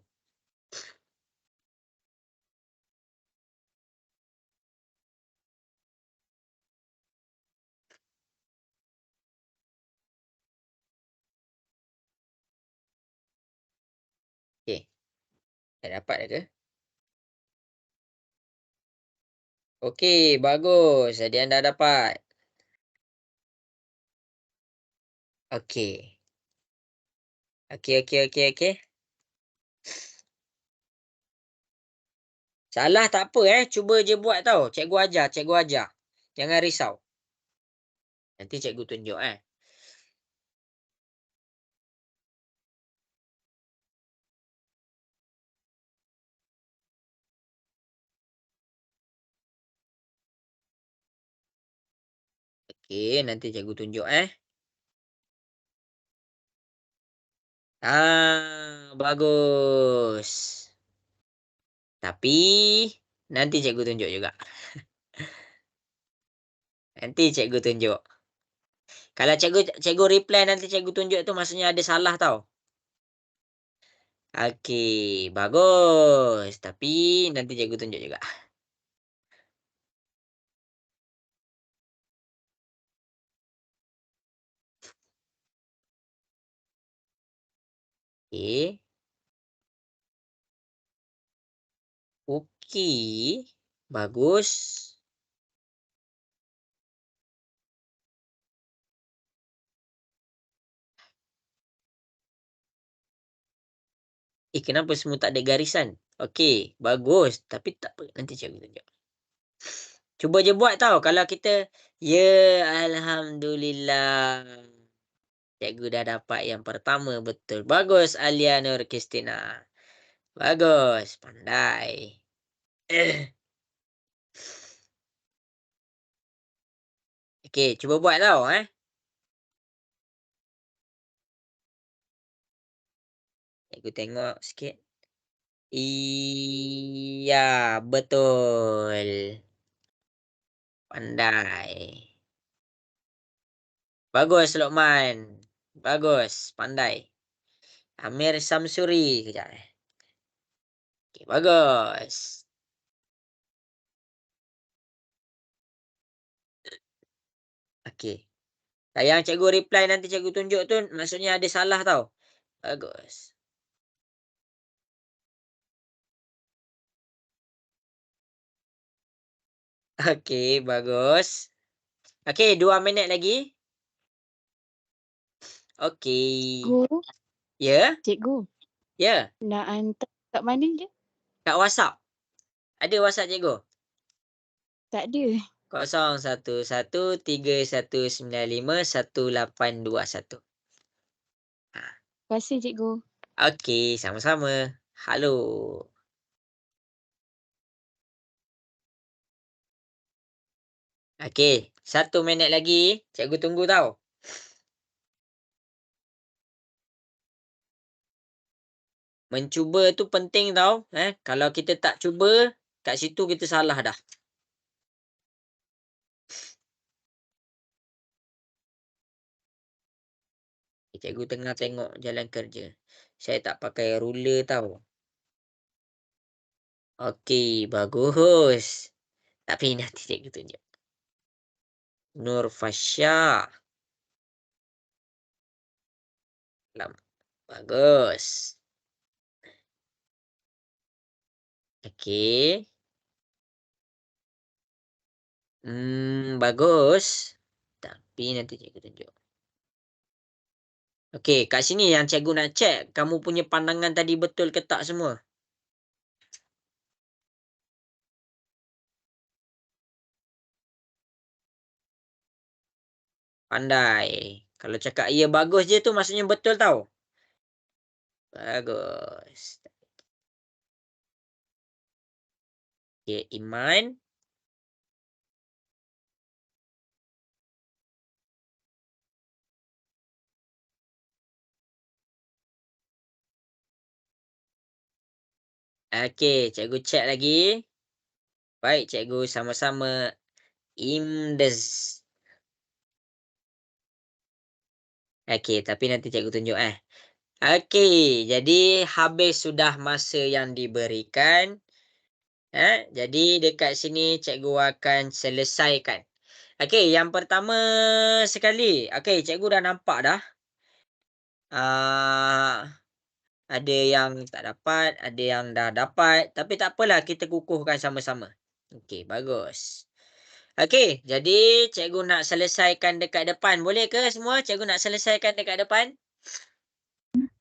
Okey. Dah dapat dah ke? Okey, bagus. Jadi anda dapat. Okey. Okey. Salah tak apa Cuba je buat tau. Cikgu ajar. Jangan risau. Nanti cikgu tunjuk Okey, nanti cikgu tunjuk Bagus. Tapi nanti cikgu tunjuk juga. Nanti cikgu tunjuk. Kalau cikgu reply nanti cikgu tunjuk tu maksudnya ada salah tau. Okey, bagus. Tapi nanti cikgu tunjuk juga. Okey. Okey. Bagus. Kenapa semua tak ada garisan? Okey, bagus. Tapi tak apa, nanti cikgu tunjuk. Cuba je buat tau. Kalau kita, ya Alhamdulillah. Cikgu dah dapat yang pertama betul. Bagus Alia Nur Kristina. Bagus, pandai. Okey, cuba buat tau Cikgu tengok sikit. Iya, betul. Pandai. Bagus Lokman. Bagus, pandai. Amir Samsuri. Kejap Okey, bagus. Okey. Yang cikgu reply nanti cikgu tunjuk tu maksudnya ada salah tau. Bagus. Okey, bagus. Okey, 2 minit lagi. Okey. Cikgu, Ya? cikgu. Ya. Nak hantar kat mana je? Kat WhatsApp. Ada WhatsApp cikgu? Tak ada. 011319511821. Terima kasih cikgu. Okey, sama-sama. Halo. Okey, 1 minit lagi. Cikgu tunggu tau. Mencuba tu penting tau. Kalau kita tak cuba, kat situ kita salah dah. Cikgu tengah tengok jalan kerja. Saya tak pakai ruler tau. Okey, bagus. Tapi nanti cikgu tunjuk. Nur Fasya. Bagus. Okey. Bagus. Tapi nanti cikgu tunjuk. Okey, kat sini yang cikgu nak check, kamu punya pandangan tadi betul ke tak semua? Pandai. Kalau cakap ya bagus je tu maksudnya betul tau. Bagus. Okey, Iman. Okey, cikgu check lagi. Baik, cikgu sama-sama Imdez. Okey, tapi nanti cikgu tunjuk Okey, jadi habis sudah masa yang diberikan. Jadi dekat sini cikgu akan selesaikan. Okey, yang pertama sekali. Okey, cikgu dah nampak dah. Ada yang tak dapat, ada yang dah dapat. Tapi tak apalah, kita kukuhkan sama-sama. Okey, bagus. Okey, jadi cikgu nak selesaikan dekat depan. Boleh ke semua? Cikgu nak selesaikan dekat depan?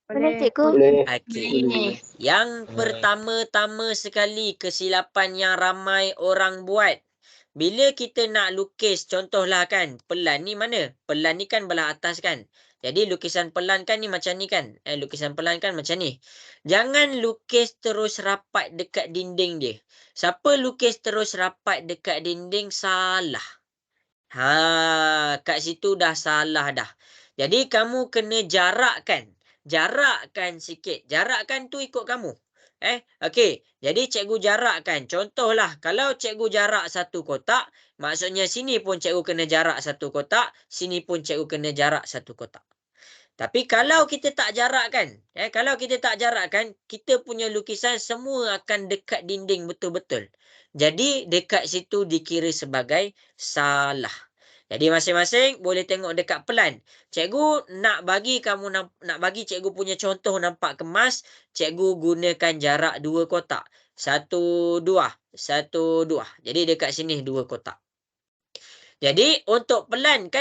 Boleh cikgu? Boleh. Okey. Yang pertama-tama sekali kesilapan yang ramai orang buat. Bila kita nak lukis, contohlah kan, pelan ni mana? Pelan ni kan belah atas kan? Jadi lukisan pelan kan ni macam ni kan? Lukisan pelan kan macam ni. Jangan lukis terus rapat dekat dinding dia. Siapa lukis terus rapat dekat dinding, salah. Kat situ dah salah dah. Jadi kamu kena jarakkan. Jarakkan sikit. Jarakkan tu ikut kamu. Okey. Jadi cikgu jarakkan. Contohlah, kalau cikgu jarak satu kotak, maksudnya sini pun cikgu kena jarak satu kotak, sini pun cikgu kena jarak satu kotak. Tapi kalau kita tak jarakkan, kita punya lukisan semua akan dekat dinding betul-betul. Jadi dekat situ dikira sebagai salah. Jadi masing-masing boleh tengok dekat pelan. Cikgu nak bagi cikgu punya contoh nampak kemas, cikgu gunakan jarak 2 kotak. 1, 2, 1, 2. Jadi dekat sini 2 kotak. Jadi untuk pelan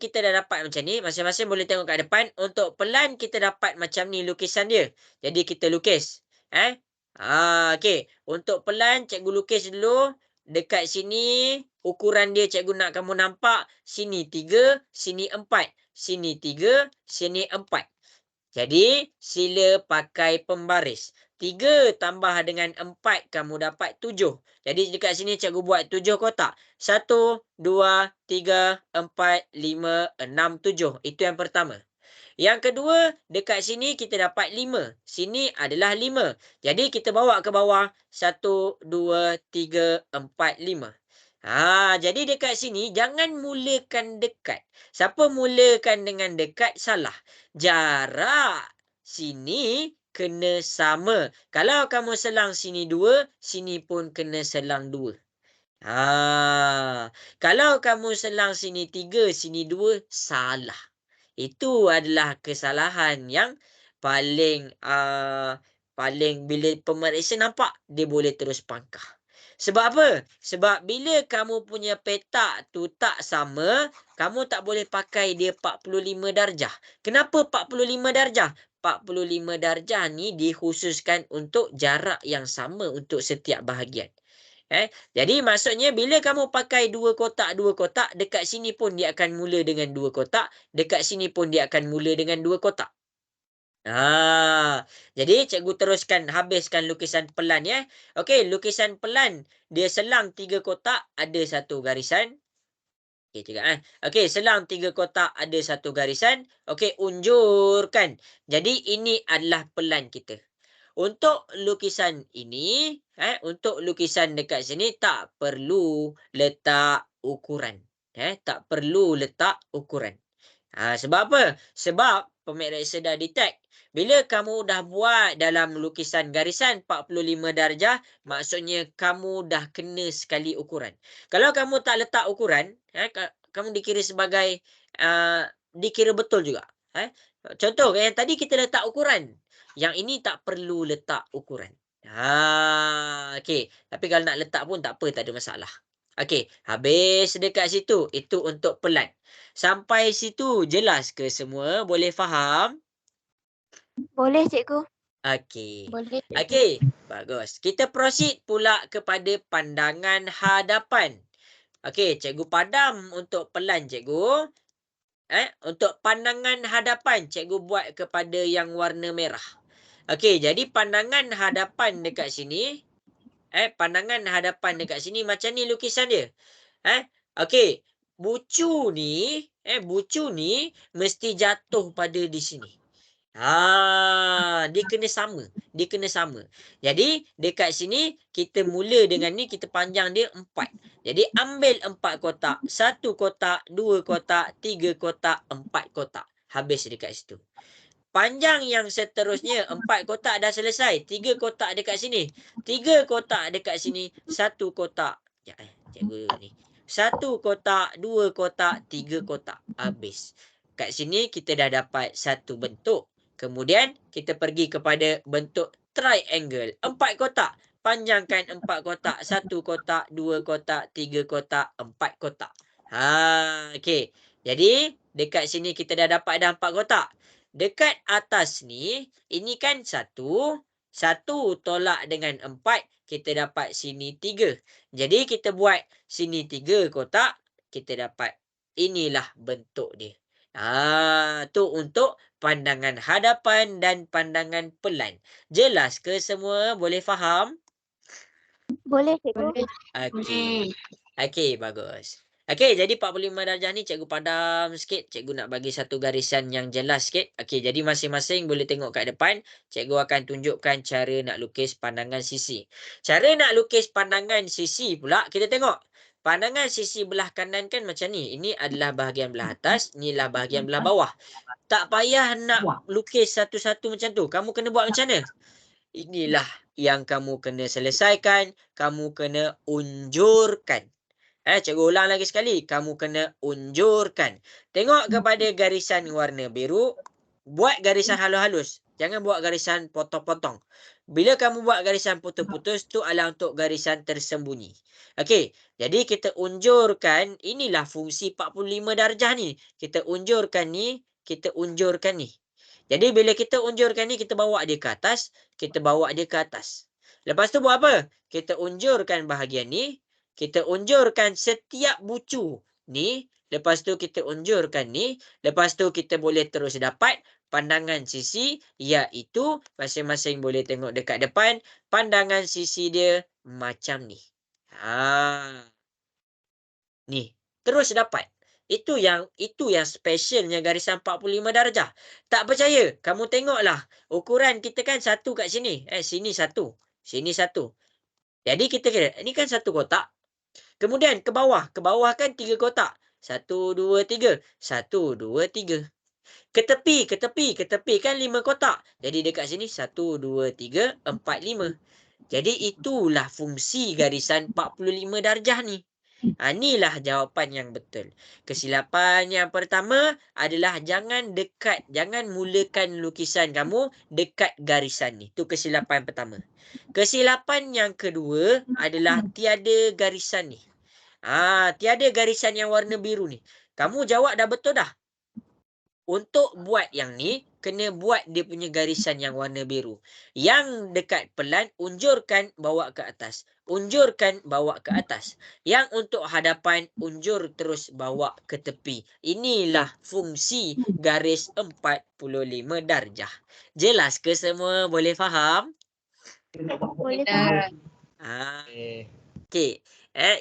kita dah dapat macam ni. Masing-masing boleh tengok kat depan. Untuk pelan kita dapat macam ni lukisan dia. Jadi kita lukis. Okey. Untuk pelan cikgu lukis dulu. Dekat sini ukuran dia cikgu nak kamu nampak. Sini 3, sini 4. Sini 3, sini 4. Jadi sila pakai pembaris. 3 tambah dengan 4 kamu dapat 7. Jadi dekat sini cikgu buat 7 kotak. 1, 2, 3, 4, 5, 6, 7. Itu yang pertama. Yang kedua, dekat sini kita dapat 5. Sini adalah 5. Jadi kita bawa ke bawah. 1, 2, 3, 4, 5. Jadi dekat sini jangan mulakan dekat. Siapa mulakan dengan dekat, salah. Jarak sini kena sama. Kalau kamu selang sini 2, sini pun kena selang 2. Kalau kamu selang sini 3, sini 2, salah. Itu adalah kesalahan yang paling bila pemeriksa nampak, dia boleh terus pangkah. Sebab apa? Sebab bila kamu punya petak tu tak sama, kamu tak boleh pakai dia 45 darjah. Kenapa 45 darjah? 45 darjah ni dikhususkan untuk jarak yang sama untuk setiap bahagian. Jadi maksudnya bila kamu pakai dua kotak, dekat sini pun dia akan mula dengan 2 kotak, dekat sini pun dia akan mula dengan 2 kotak. Jadi cikgu teruskan habiskan lukisan pelan ya. Okey, lukisan pelan dia selang 3 kotak, ada 1 garisan. Okey juga Okey, selang 3 kotak, ada 1 garisan. Okey, unjurkan. Jadi ini adalah pelan kita. Untuk lukisan ini, untuk lukisan dekat sini tak perlu letak ukuran. Tak perlu letak ukuran. Sebab apa? Sebab pemeriksa dah detect. Bila kamu dah buat dalam lukisan garisan 45 darjah, maksudnya kamu dah kena sekali ukuran. Kalau kamu tak letak ukuran, kamu dikira sebagai dikira betul juga. Contoh yang tadi kita letak ukuran. Yang ini tak perlu letak ukuran. Okey. Tapi kalau nak letak pun tak apa, tak ada masalah. Okey, habis dekat situ. Itu untuk pelan. Sampai situ jelas ke semua? Boleh faham? Boleh cikgu. Okey. Boleh cikgu. Okey, bagus. Kita proceed pula kepada pandangan hadapan. Okey, cikgu padam untuk pelan cikgu. Untuk pandangan hadapan, cikgu buat kepada yang warna merah. Okey, jadi pandangan hadapan dekat sini, pandangan hadapan dekat sini macam ni lukisan dia. Okey, bucu ni mesti jatuh pada di sini. Dia kena sama. Dia kena sama. Jadi, dekat sini, kita mula dengan ni, kita panjang dia 4. Jadi, ambil 4 kotak. 1 kotak, 2 kotak, 3 kotak, 4 kotak. Habis dekat situ. Panjang yang seterusnya, 4 kotak dah selesai. 3 kotak dekat sini. 3 kotak dekat sini. 1 kotak. Cikgu ni. 1 kotak, 2 kotak, 3 kotak. Habis. Kat sini kita dah dapat satu bentuk. Kemudian kita pergi kepada bentuk triangle. 4 kotak. Panjangkan 4 kotak. 1 kotak, 2 kotak, 3 kotak, 4 kotak. Okey. Jadi, dekat sini kita dah dapat dah 4 kotak. Dekat atas ni, ini kan 1. 1 tolak dengan 4, kita dapat sini 3. Jadi, kita buat sini 3 kotak, kita dapat inilah bentuk dia. Tu untuk pandangan hadapan dan pandangan pelan. Jelas ke semua? Boleh faham? Boleh cikgu. Okey. Okey, bagus. Okey, jadi 45 darjah ni cikgu padam sikit. Cikgu nak bagi satu garisan yang jelas sikit. Okey, jadi masing-masing boleh tengok kat depan. Cikgu akan tunjukkan cara nak lukis pandangan sisi. Cara nak lukis pandangan sisi pula, kita tengok. Pandangan sisi belah kanan kan macam ni. Ini adalah bahagian belah atas. Inilah bahagian belah bawah. Tak payah nak lukis satu-satu macam tu. Kamu kena buat macam mana? Inilah yang kamu kena selesaikan. Kamu kena unjurkan. Cikgu ulang lagi sekali. Kamu kena unjurkan. Tengok kepada garisan warna biru. Buat garisan halus-halus. Jangan buat garisan potong-potong. Bila kamu buat garisan putus-putus, tu adalah untuk garisan tersembunyi. Okey. Jadi kita unjurkan. Inilah fungsi 45 darjah ni. Kita unjurkan ni. Kita unjurkan ni. Jadi bila kita unjurkan ni, kita bawa dia ke atas. Kita bawa dia ke atas. Lepas tu buat apa? Kita unjurkan bahagian ni. Kita unjurkan setiap bucu ni. Lepas tu kita unjurkan ni. Lepas tu kita boleh terus dapat pandangan sisi. Iaitu masing-masing boleh tengok dekat depan. Pandangan sisi dia macam ni. Ni. Terus dapat. Itu yang specialnya garisan 45 darjah. Tak percaya? Kamu tengoklah. Ukuran kita kan satu kat sini. Sini satu. Sini satu. Jadi kita kira. Ini kan satu kotak. Kemudian ke bawah. Ke bawah kan 3 kotak. 1, 2, 3. 1, 2, 3. Ke tepi kan 5 kotak. Jadi dekat sini 1, 2, 3, 4, 5. Jadi itulah fungsi garisan 45 darjah ni. Inilah jawapan yang betul. Kesilapan yang pertama adalah jangan mulakan lukisan kamu dekat garisan ni. Itu kesilapan pertama. Kesilapan yang kedua adalah tiada garisan ni. Tiada garisan yang warna biru ni. Kamu jawab dah betul dah. Untuk buat yang ni, kena buat dia punya garisan yang warna biru. Yang dekat pelan, unjurkan bawa ke atas. Unjurkan bawa ke atas. Yang untuk hadapan, unjur terus bawa ke tepi. Inilah fungsi garis 45 darjah. Jelas ke semua? Boleh faham? Boleh faham. Okey.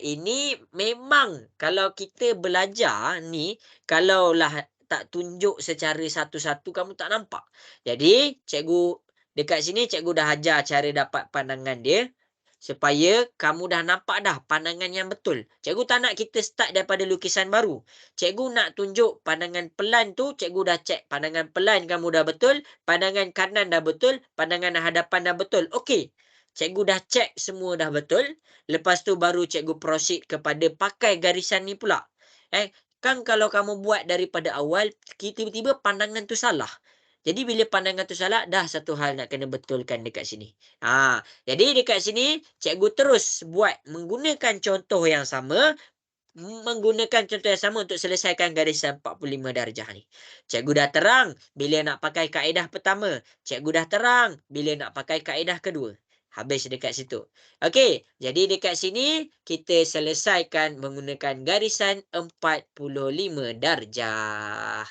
Ini memang kalau kita belajar ni, kalaulah tak tunjuk secara satu-satu kamu tak nampak. Jadi, cikgu dekat sini cikgu dah ajar cara dapat pandangan dia supaya kamu dah nampak dah pandangan yang betul. Cikgu tak nak kita start daripada lukisan baru. Cikgu nak tunjuk pandangan pelan tu, cikgu dah check pandangan pelan kamu dah betul, pandangan kanan dah betul, pandangan hadapan dah betul. Okey. Cikgu dah check semua dah betul. Lepas tu baru cikgu proceed kepada pakai garisan ni pula. Kan kalau kamu buat daripada awal, tiba-tiba pandangan tu salah. Jadi bila pandangan tu salah, dah satu hal nak kena betulkan dekat sini. Jadi dekat sini, cikgu terus buat menggunakan contoh yang sama. Untuk selesaikan garisan 45 darjah ni. Cikgu dah terang bila nak pakai kaedah pertama. Cikgu dah terang bila nak pakai kaedah kedua. Habis dekat situ. Okey, jadi dekat sini kita selesaikan menggunakan garisan 45 darjah.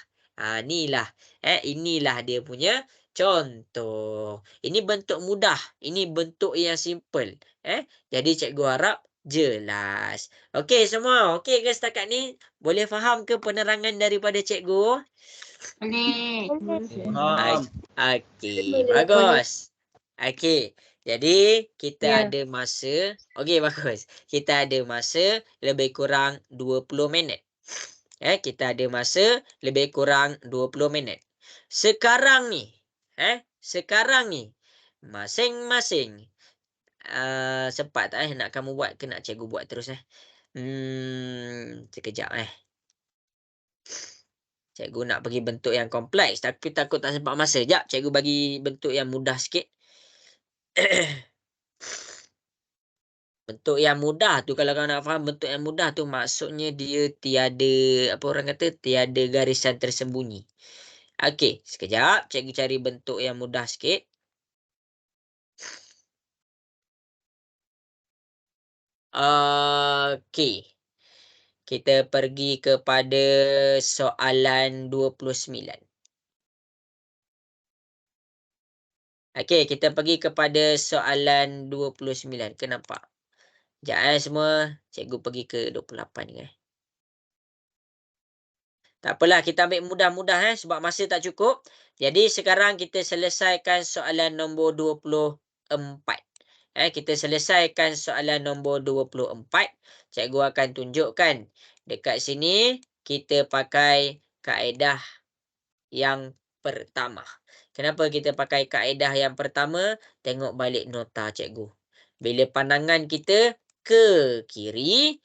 Inilah dia punya contoh. Ini bentuk mudah. Ini bentuk yang simple. Jadi cikgu harap jelas. Okey semua. Okey ke setakat ni? Boleh faham ke penerangan daripada cikgu? Boleh. Okey, bagus. Okey. Jadi, kita ada masa. Okey, bagus. Kita ada masa lebih kurang 20 minit. Kita ada masa lebih kurang 20 minit. Sekarang ni, masing-masing sempat tak nak kamu buat ke nak cikgu buat terus sekejap Cikgu nak pergi bentuk yang kompleks tapi takut tak sempat masa. Jap, cikgu bagi bentuk yang mudah sikit. Bentuk yang mudah tu, kalau kau nak faham bentuk yang mudah tu, maksudnya dia tiada, apa orang kata, tiada garisan tersembunyi. Okey, sekejap. Cikgu cari bentuk yang mudah sikit. Okey. Kita pergi kepada soalan 29. Okey, kita pergi kepada soalan 29. Kenapa? Sekejap semua. Cikgu pergi ke 28 ni Tak apalah, kita ambil mudah-mudah sebab masa tak cukup. Jadi sekarang kita selesaikan soalan nombor 24. Kita selesaikan soalan nombor 24. Cikgu akan tunjukkan. Dekat sini kita pakai kaedah yang pertama. Kenapa kita pakai kaedah yang pertama? Tengok balik nota cikgu. Bila pandangan kita ke kiri,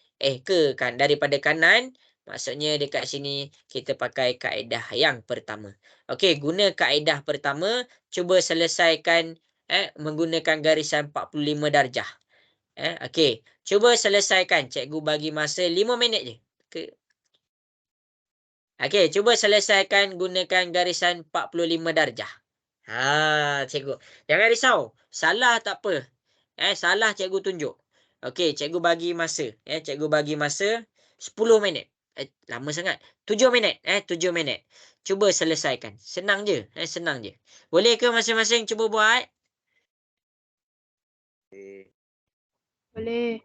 daripada kanan, maksudnya dekat sini kita pakai kaedah yang pertama. Okey, guna kaedah pertama, cuba selesaikan menggunakan garisan 45 darjah. Okey, cuba selesaikan. Cikgu bagi masa 5 minit je. Okey, cuba selesaikan gunakan garisan 45 darjah. Cikgu. Jangan risau. Salah tak apa. Salah cikgu tunjuk. Okey, cikgu bagi masa. Cikgu bagi masa 10 minit. Lama sangat. 7 minit. 7 minit. Cuba selesaikan. Senang je. Senang je. Boleh ke masing-masing cuba buat? Boleh.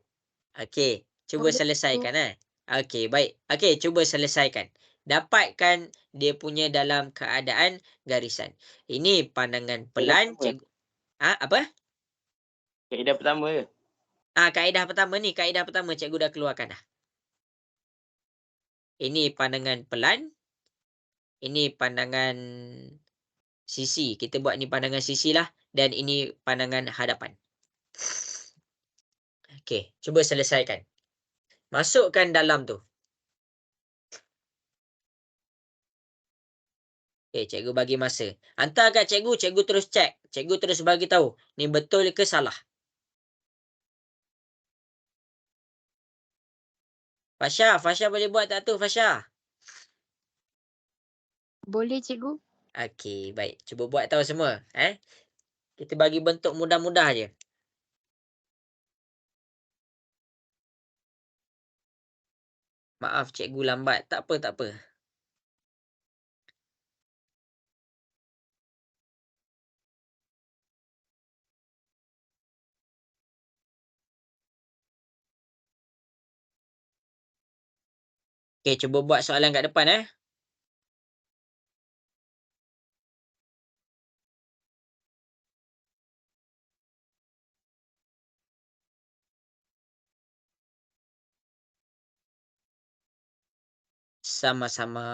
Okey, cuba selesaikan. Okey, baik. Okey, cuba selesaikan. Dapatkan dia punya dalam keadaan garisan. Ini pandangan pelan. Cikgu. Apa? Kaedah pertama ke? Kaedah pertama ni. Kaedah pertama cikgu dah keluarkan dah. Ini pandangan pelan. Ini pandangan sisi. Kita buat ni pandangan sisi lah. Dan ini pandangan hadapan. Okey, cuba selesaikan. Masukkan dalam tu. Okey, cikgu bagi masa. Hantar kat cikgu, cikgu terus check. Cikgu terus bagi tahu, ni betul ke salah. Fasha, Fasha boleh buat tak tu, Fasha? Boleh, cikgu. Okey, baik. Cuba buat tahu semua. Kita bagi bentuk mudah-mudah je. Maaf cikgu lambat. Tak apa, tak apa. Okey, cuba buat soalan kat depan Sama-sama.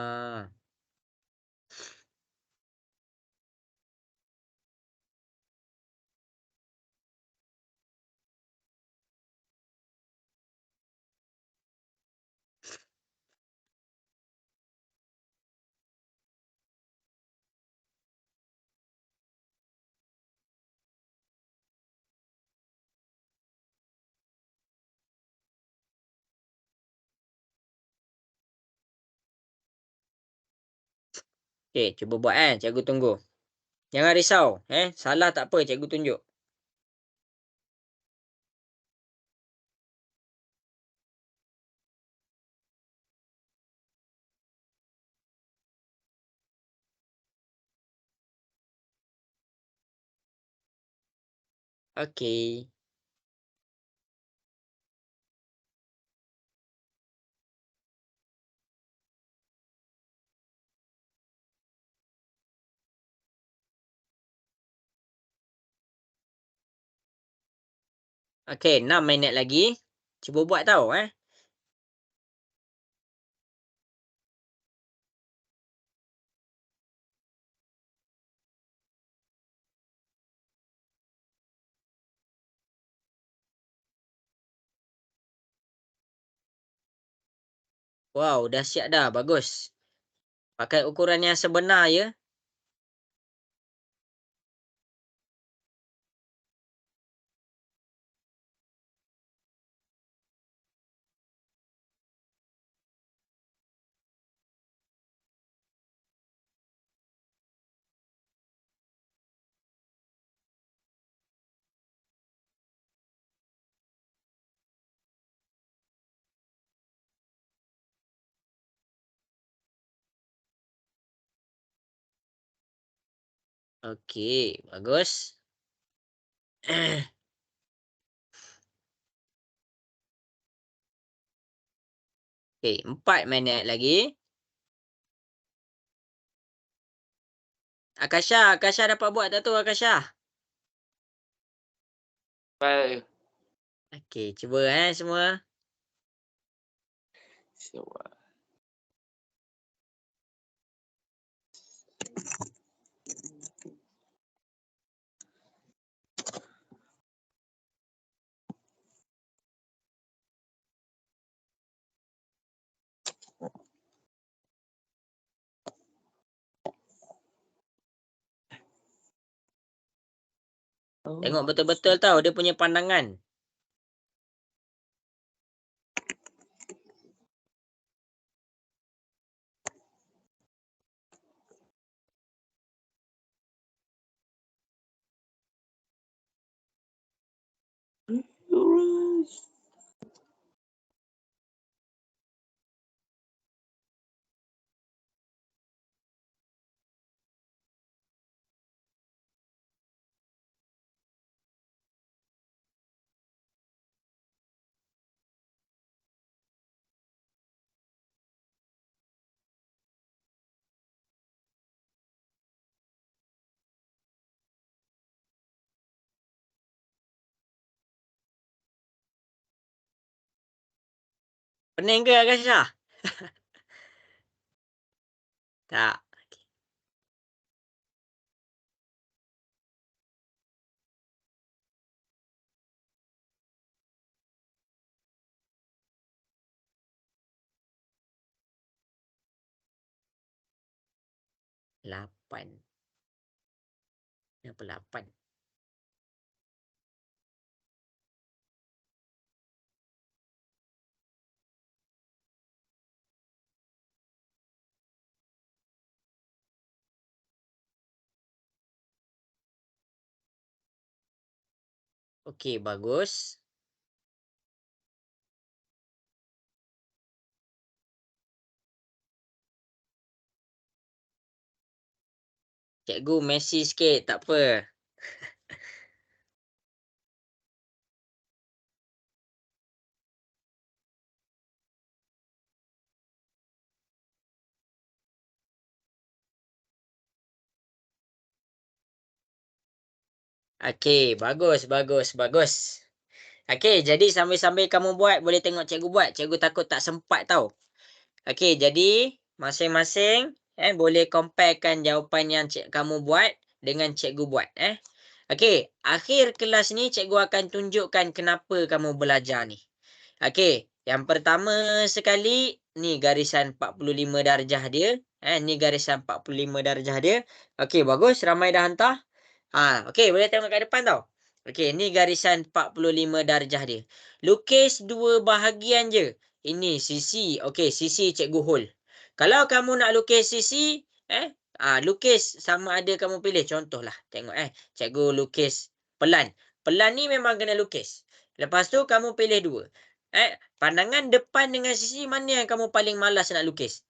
Okey, cuba buat cikgu tunggu. Jangan risau, salah tak apa, cikgu tunjuk. Okey. Okey, 6 minit lagi. Cuba buat tahu Wow, dah siap dah. Bagus. Pakai ukuran yang sebenar ya. Okey, bagus. Okey, 4 minit lagi. Akasha, Akasha dapat buat tak tu, Akasha? Baik. Okey, cuba semua. Siap. Tengok betul-betul tahu dia punya pandangan. Pening ke, Akasha? Tak. 8. Kenapa 8? Okey, bagus. Cikgu messy sikit, tak apa. Okey, bagus, bagus, bagus. Okey, jadi sambil-sambil kamu buat, boleh tengok cikgu buat. Cikgu takut tak sempat tau. Okey, jadi masing-masing boleh comparekan jawapan yang kamu buat dengan cikgu buat. Okey, akhir kelas ni cikgu akan tunjukkan kenapa kamu belajar ni. Okey, yang pertama sekali ni garisan 45 darjah dia. Ni garisan 45 darjah dia. Okey, bagus. Ramai dah hantar. Okey, boleh tengok kat depan tau. Okey, ni garisan 45 darjah dia. Lukis dua bahagian je. Ini sisi. Okey, sisi cikgu hol. Kalau kamu nak lukis sisi, lukis sama ada kamu pilih. Contohlah, tengok cikgu lukis pelan. Pelan ni memang kena lukis. Lepas tu kamu pilih dua. Pandangan depan dengan sisi mana yang kamu paling malas nak lukis?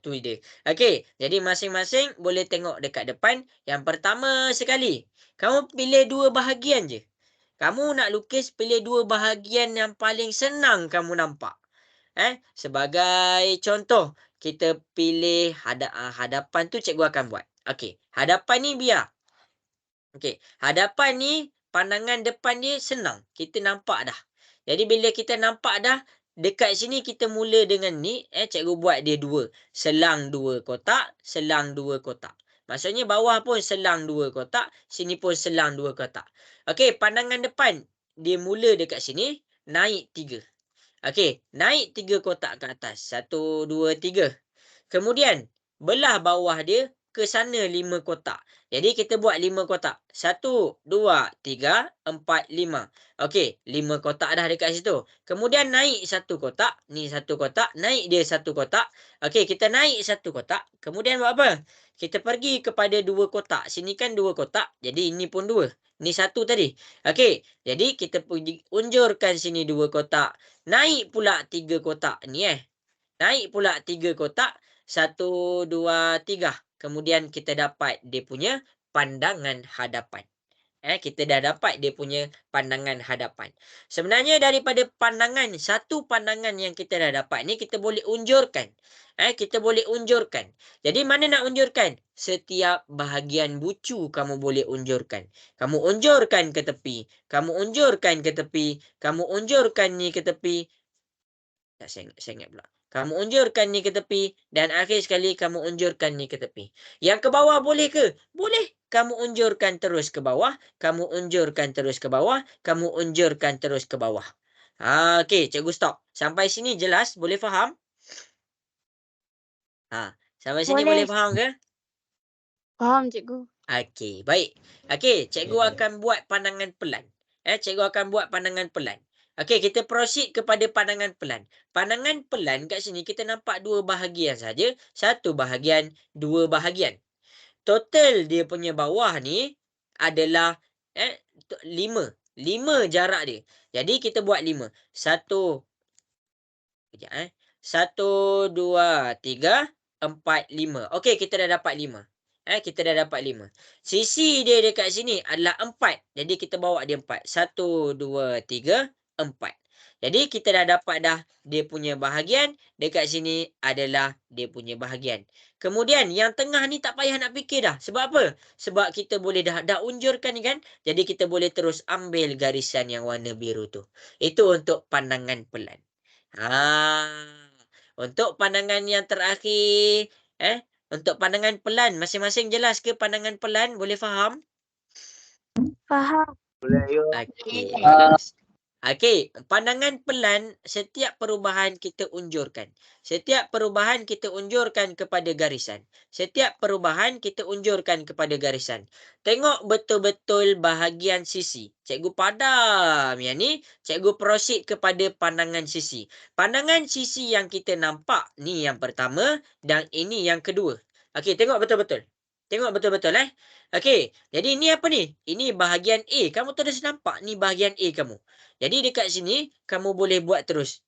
Tu dia. Okey, jadi masing-masing boleh tengok dekat depan. Yang pertama sekali, kamu pilih dua bahagian je. Kamu nak lukis, pilih dua bahagian yang paling senang kamu nampak. Sebagai contoh, kita pilih hadapan tu cikgu akan buat. Okey, hadapan ni biar. Okey, hadapan ni pandangan depan dia senang. Kita nampak dah. Jadi bila kita nampak dah, dekat sini kita mula dengan ni, cikgu buat dia dua. Selang dua kotak, selang dua kotak. Maksudnya bawah pun selang dua kotak, sini pun selang dua kotak. Okey, pandangan depan dia mula dekat sini, naik 3. Okey, naik 3 kotak ke atas. 1, 2, 3. Kemudian belah bawah dia ke sana 5 kotak. Jadi kita buat 5 kotak. 1, 2, 3, 4, 5. Okey, 5 kotak dah dekat situ. Kemudian naik 1 kotak. Ni 1 kotak. Naik dia 1 kotak. Okey, kita naik 1 kotak. Kemudian buat apa? Kita pergi kepada 2 kotak. Sini kan 2 kotak. Jadi ini pun 2. Ni 1 tadi. Okey, jadi kita pergi unjurkan sini 2 kotak. Naik pula 3 kotak. Ni Naik pula 3 kotak. 1, 2, 3. Kemudian kita dapat dia punya pandangan hadapan. Kita dah dapat dia punya pandangan hadapan. Sebenarnya daripada satu pandangan yang kita dah dapat ni, kita boleh unjurkan. Kita boleh unjurkan. Jadi mana nak unjurkan? Setiap bahagian bucu kamu boleh unjurkan. Kamu unjurkan ke tepi. Kamu unjurkan ke tepi. Kamu unjurkan ni ke tepi. Saya ingat pula. Kamu unjurkan ni ke tepi dan akhir sekali kamu unjurkan ni ke tepi. Yang ke bawah boleh ke? Boleh. Kamu unjurkan terus ke bawah, kamu unjurkan terus ke bawah, kamu unjurkan terus ke bawah. Okey, cikgu stop. Sampai sini jelas? Boleh faham? Sampai sini boleh faham ke? Faham, cikgu. Okey, baik. Okey, cikgu akan buat pandangan pelan. Cikgu akan buat pandangan pelan. Okey, kita proceed kepada pandangan pelan. Pandangan pelan kat sini kita nampak dua bahagian saja. Satu bahagian, dua bahagian. Total dia punya bawah ni adalah 5. 5 jarak dia. Jadi kita buat 5. 1, 2, 3, 4, 5. Okey, kita dah dapat 5. Kita dah dapat 5. Sisi dia dekat sini adalah 4. Jadi kita bawa dia 4. 1, 2, 3, 4. Jadi kita dah dapat dah dia punya bahagian. Dekat sini adalah dia punya bahagian. Kemudian yang tengah ni tak payah nak fikir dah. Sebab apa? Sebab kita boleh dah unjurkan ni kan. Jadi kita boleh terus ambil garisan yang warna biru tu. Itu untuk pandangan pelan. Untuk pandangan yang terakhir, untuk pandangan pelan, masing-masing jelas ke pandangan pelan? Boleh faham? Faham. Boleh, yuk. Okey, bagus. Okey, pandangan pelan, setiap perubahan kita unjurkan. Setiap perubahan kita unjurkan kepada garisan. Setiap perubahan kita unjurkan kepada garisan. Tengok betul-betul bahagian sisi. Cikgu padam yang ni. Cikgu proceed kepada pandangan sisi. Pandangan sisi yang kita nampak ni yang pertama dan ini yang kedua. Okey, tengok betul-betul. Tengok betul-betul Okey, jadi ini apa ni? Ini bahagian A. Kamu terus nampak ni bahagian A kamu. Jadi dekat sini kamu boleh buat terus.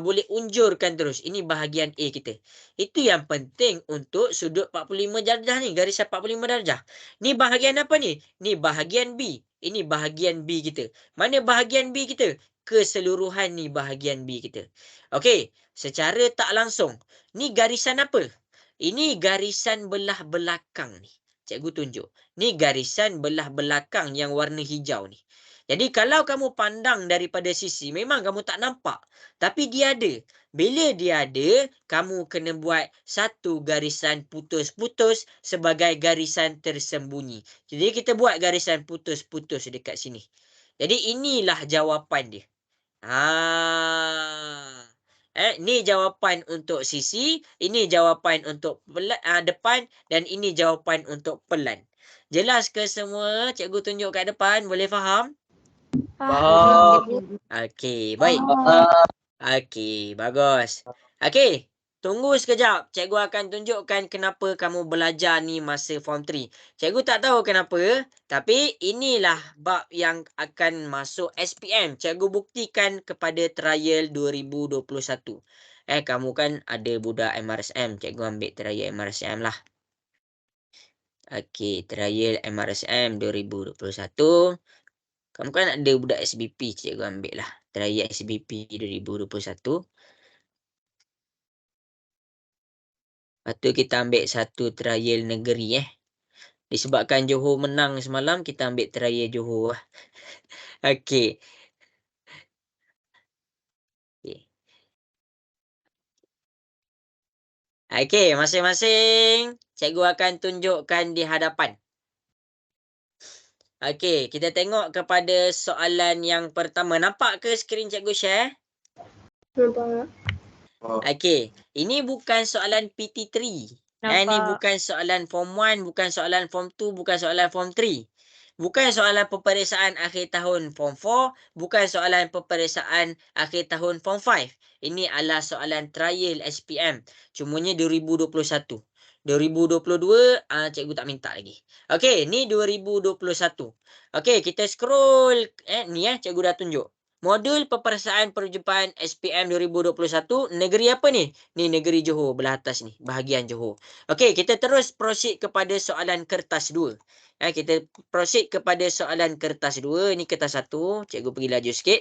Boleh unjurkan terus. Ini bahagian A kita. Itu yang penting untuk sudut 45 darjah ni, garisan 45 darjah. Ni bahagian apa ni? Ni bahagian B. Ini bahagian B kita. Mana bahagian B kita? Keseluruhan ni bahagian B kita. Okey, secara tak langsung. Ni garisan apa? Ini garisan belah belakang ni. Cikgu tunjuk. Ni garisan belah belakang yang warna hijau ni. Jadi kalau kamu pandang daripada sisi, memang kamu tak nampak. Tapi dia ada. Bila dia ada, kamu kena buat satu garisan putus-putus sebagai garisan tersembunyi. Jadi kita buat garisan putus-putus dekat sini. Jadi inilah jawapan dia. Ni jawapan untuk sisi, ini jawapan untuk depan dan ini jawapan untuk pelan. Jelas ke semua? Cikgu tunjuk kat depan, boleh faham? Faham. Okey, baik. Faham. Okey, bagus. Okey, tunggu sekejap. Cikgu akan tunjukkan kenapa kamu belajar ni masa form 3. Cikgu tak tahu kenapa, tapi inilah bab yang akan masuk SPM. Cikgu buktikan kepada trial 2021. Kamu kan ada budak MRSM. Cikgu ambil trial MRSM lah. Okey, trial MRSM 2021. Kamu kan ada budak SBP, cikgu ambil lah. Trial SBP 2021. Lepas tu kita ambil satu trial negeri Disebabkan Johor menang semalam, kita ambil trial Johor. Okey. Okey, masing-masing cikgu akan tunjukkan di hadapan. Okey, kita tengok kepada soalan yang pertama. Nampak ke skrin cikgu share? Nampak. Okey, ini bukan soalan PT3. Ini bukan soalan form 1, bukan soalan form 2, bukan soalan form 3. Bukan soalan peperiksaan akhir tahun form 4, bukan soalan peperiksaan akhir tahun form 5. Ini adalah soalan trial SPM. Cumanya 2021. 2022 cikgu tak minta lagi. Okey, ni 2021. Okey, kita scroll ni cikgu dah tunjuk. Modul peperiksaan perjumpaan SPM 2021, negeri apa ni? Ni negeri Johor, belah atas ni, bahagian Johor. Okey, kita terus proceed kepada soalan kertas 2. Kita proceed kepada soalan kertas 2. Ni kertas 1, cikgu pergi laju sikit.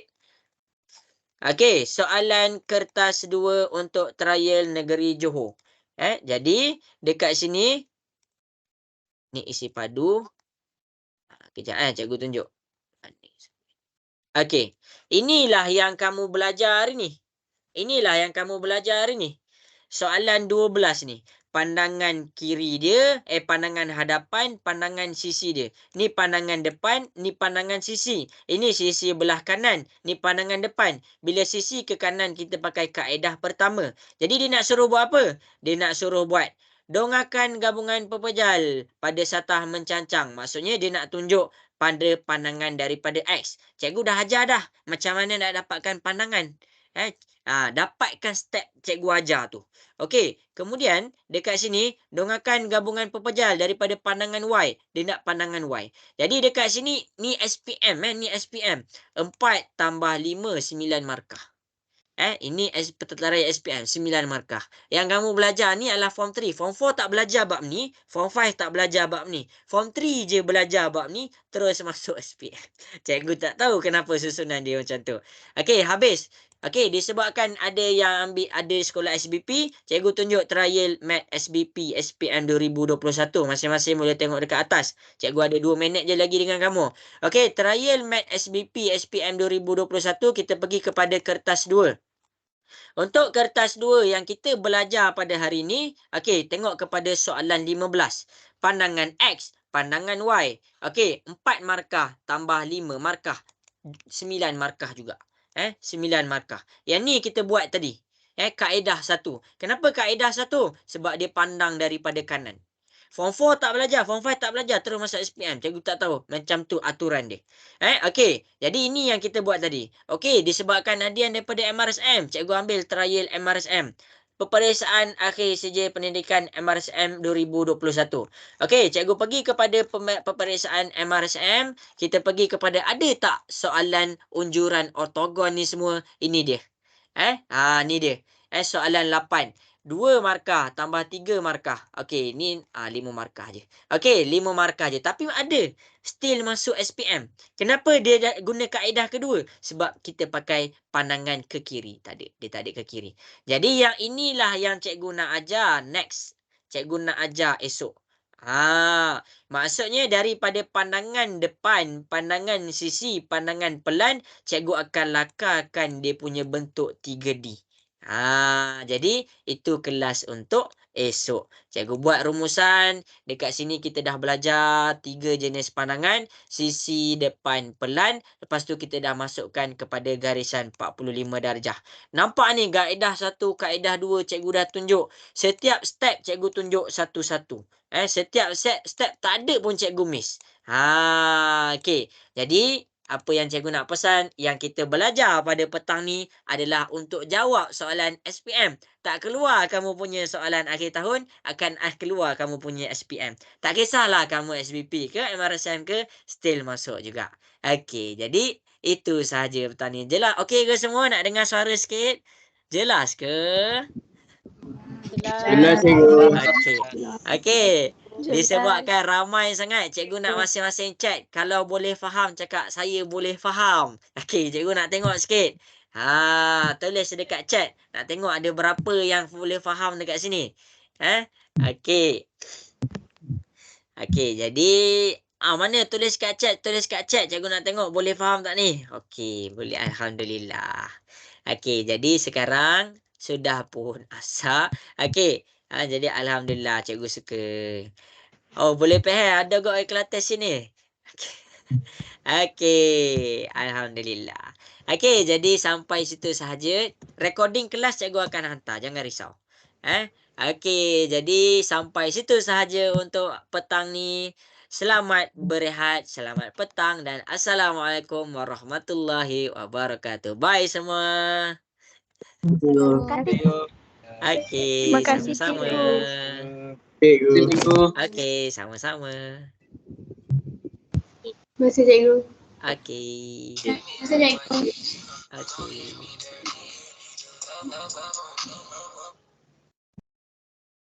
Okey, soalan kertas 2 untuk trial negeri Johor. Jadi, dekat sini, ni isi padu. Kejap cikgu tunjuk. Okey, inilah yang kamu belajar hari ni. Inilah yang kamu belajar hari ni. Soalan 12 ni. Pandangan kiri dia, pandangan hadapan, pandangan sisi dia. Ni pandangan depan, ni pandangan sisi. Ini sisi belah kanan, ni pandangan depan. Bila sisi ke kanan, kita pakai kaedah pertama. Jadi dia nak suruh buat apa? Dia nak suruh buat dongakan gabungan pepejal pada satah mencancang. Maksudnya dia nak tunjuk pada pandangan daripada X. Cikgu dah ajar dah macam mana nak dapatkan pandangan. Dapatkan step cikgu ajar tu. Okey, kemudian dekat sini dongakan gabungan pepejal daripada pandangan Y. Dia nak pandangan Y. Jadi dekat sini ni SPM ni SPM. 4 tambah 5 9 markah. Ini petertarai SPM 9 markah. Yang kamu belajar ni adalah form 3. Form 4 tak belajar bab ni, form 5 tak belajar bab ni. Form 3 je belajar bab ni terus masuk SPM. Cikgu tak tahu kenapa susunan dia macam tu. Okey, habis. Okey, disebabkan ada yang ambil ada sekolah SBP, cikgu tunjuk trial Mat SBP SPM 2021. Masing-masing boleh tengok dekat atas. Cikgu ada 2 minit je lagi dengan kamu. Okey, trial Mat SBP SPM 2021 kita pergi kepada kertas 2. Untuk kertas 2 yang kita belajar pada hari ini, okey, tengok kepada soalan 15. Pandangan X, pandangan Y. Okey, 4 markah tambah 5 markah. 9 markah juga. 9 markah. Yang ni kita buat tadi. Kaedah 1. Kenapa kaedah 1? Sebab dia pandang daripada kanan. Form 4 tak belajar, Form 5 tak belajar, terus masuk SPM. Cikgu tak tahu. Macam tu aturan dia. Okey. Jadi ini yang kita buat tadi. Okey, disebabkan hadiah daripada MRSM, cikgu ambil trial MRSM. Peperiksaan akhir sijil pendidikan MRSM 2021. Okey, cikgu pergi kepada peperiksaan MRSM. Kita pergi kepada ada tak soalan unjuran ortogon ni semua. Ini dia. Ni dia. Soalan 8. 2 markah tambah 3 markah. Okey, ni 5 markah je. Okey, 5 markah je. Tapi ada. Still masuk SPM. Kenapa dia guna kaedah kedua? Sebab kita pakai pandangan ke kiri. Dia tak ada ke kiri. Jadi yang inilah yang cikgu nak ajar next. Cikgu nak ajar esok. Maksudnya daripada pandangan depan, pandangan sisi, pandangan pelan, cikgu akan lakarkan dia punya bentuk 3D. Jadi itu kelas untuk esok. Cikgu buat rumusan. Dekat sini kita dah belajar 3 jenis pandangan. Sisi depan pelan. Lepas tu kita dah masukkan kepada garisan 45 darjah. Nampak ni kaedah 1, kaedah 2 cikgu dah tunjuk. Setiap step cikgu tunjuk satu-satu. Setiap step tak ada pun cikgu miss. Okey. Jadi apa yang cikgu nak pesan, yang kita belajar pada petang ni adalah untuk jawab soalan SPM. Tak keluar kamu punya soalan akhir tahun, akan keluar kamu punya SPM. Tak kisahlah kamu SBP ke, MRSM ke, still masuk juga. Okey, jadi itu sahaja petang ni. Jelas? Okey ke semua? Nak dengar suara sikit? Jelas ke? Jelas, cikgu. Okey. Disebabkan ramai sangat, cikgu nak masing-masing chat. Kalau boleh faham, cakap saya boleh faham. Okey, cikgu nak tengok sikit. Tulis dekat chat. Nak tengok ada berapa yang boleh faham dekat sini. Okey. Okey, jadi mana tulis kat chat, Cikgu nak tengok boleh faham tak ni? Okey, boleh, alhamdulillah. Okey, jadi sekarang sudah pun asar. Okey. Jadi alhamdulillah cikgu suka. Boleh faham, ada gak kelas sini. Okey, alhamdulillah. Okey, jadi sampai situ sahaja. Recording kelas cikgu akan hantar, jangan risau. Okey, jadi sampai situ sahaja untuk petang ni. Selamat berehat, selamat petang dan assalamualaikum warahmatullahi wabarakatuh. Bye semua. Okey, Terima kasih, sama-sama. Cikgu. Okey, sama-sama. Masih cikgu. Okey. Masih cikgu. Okey.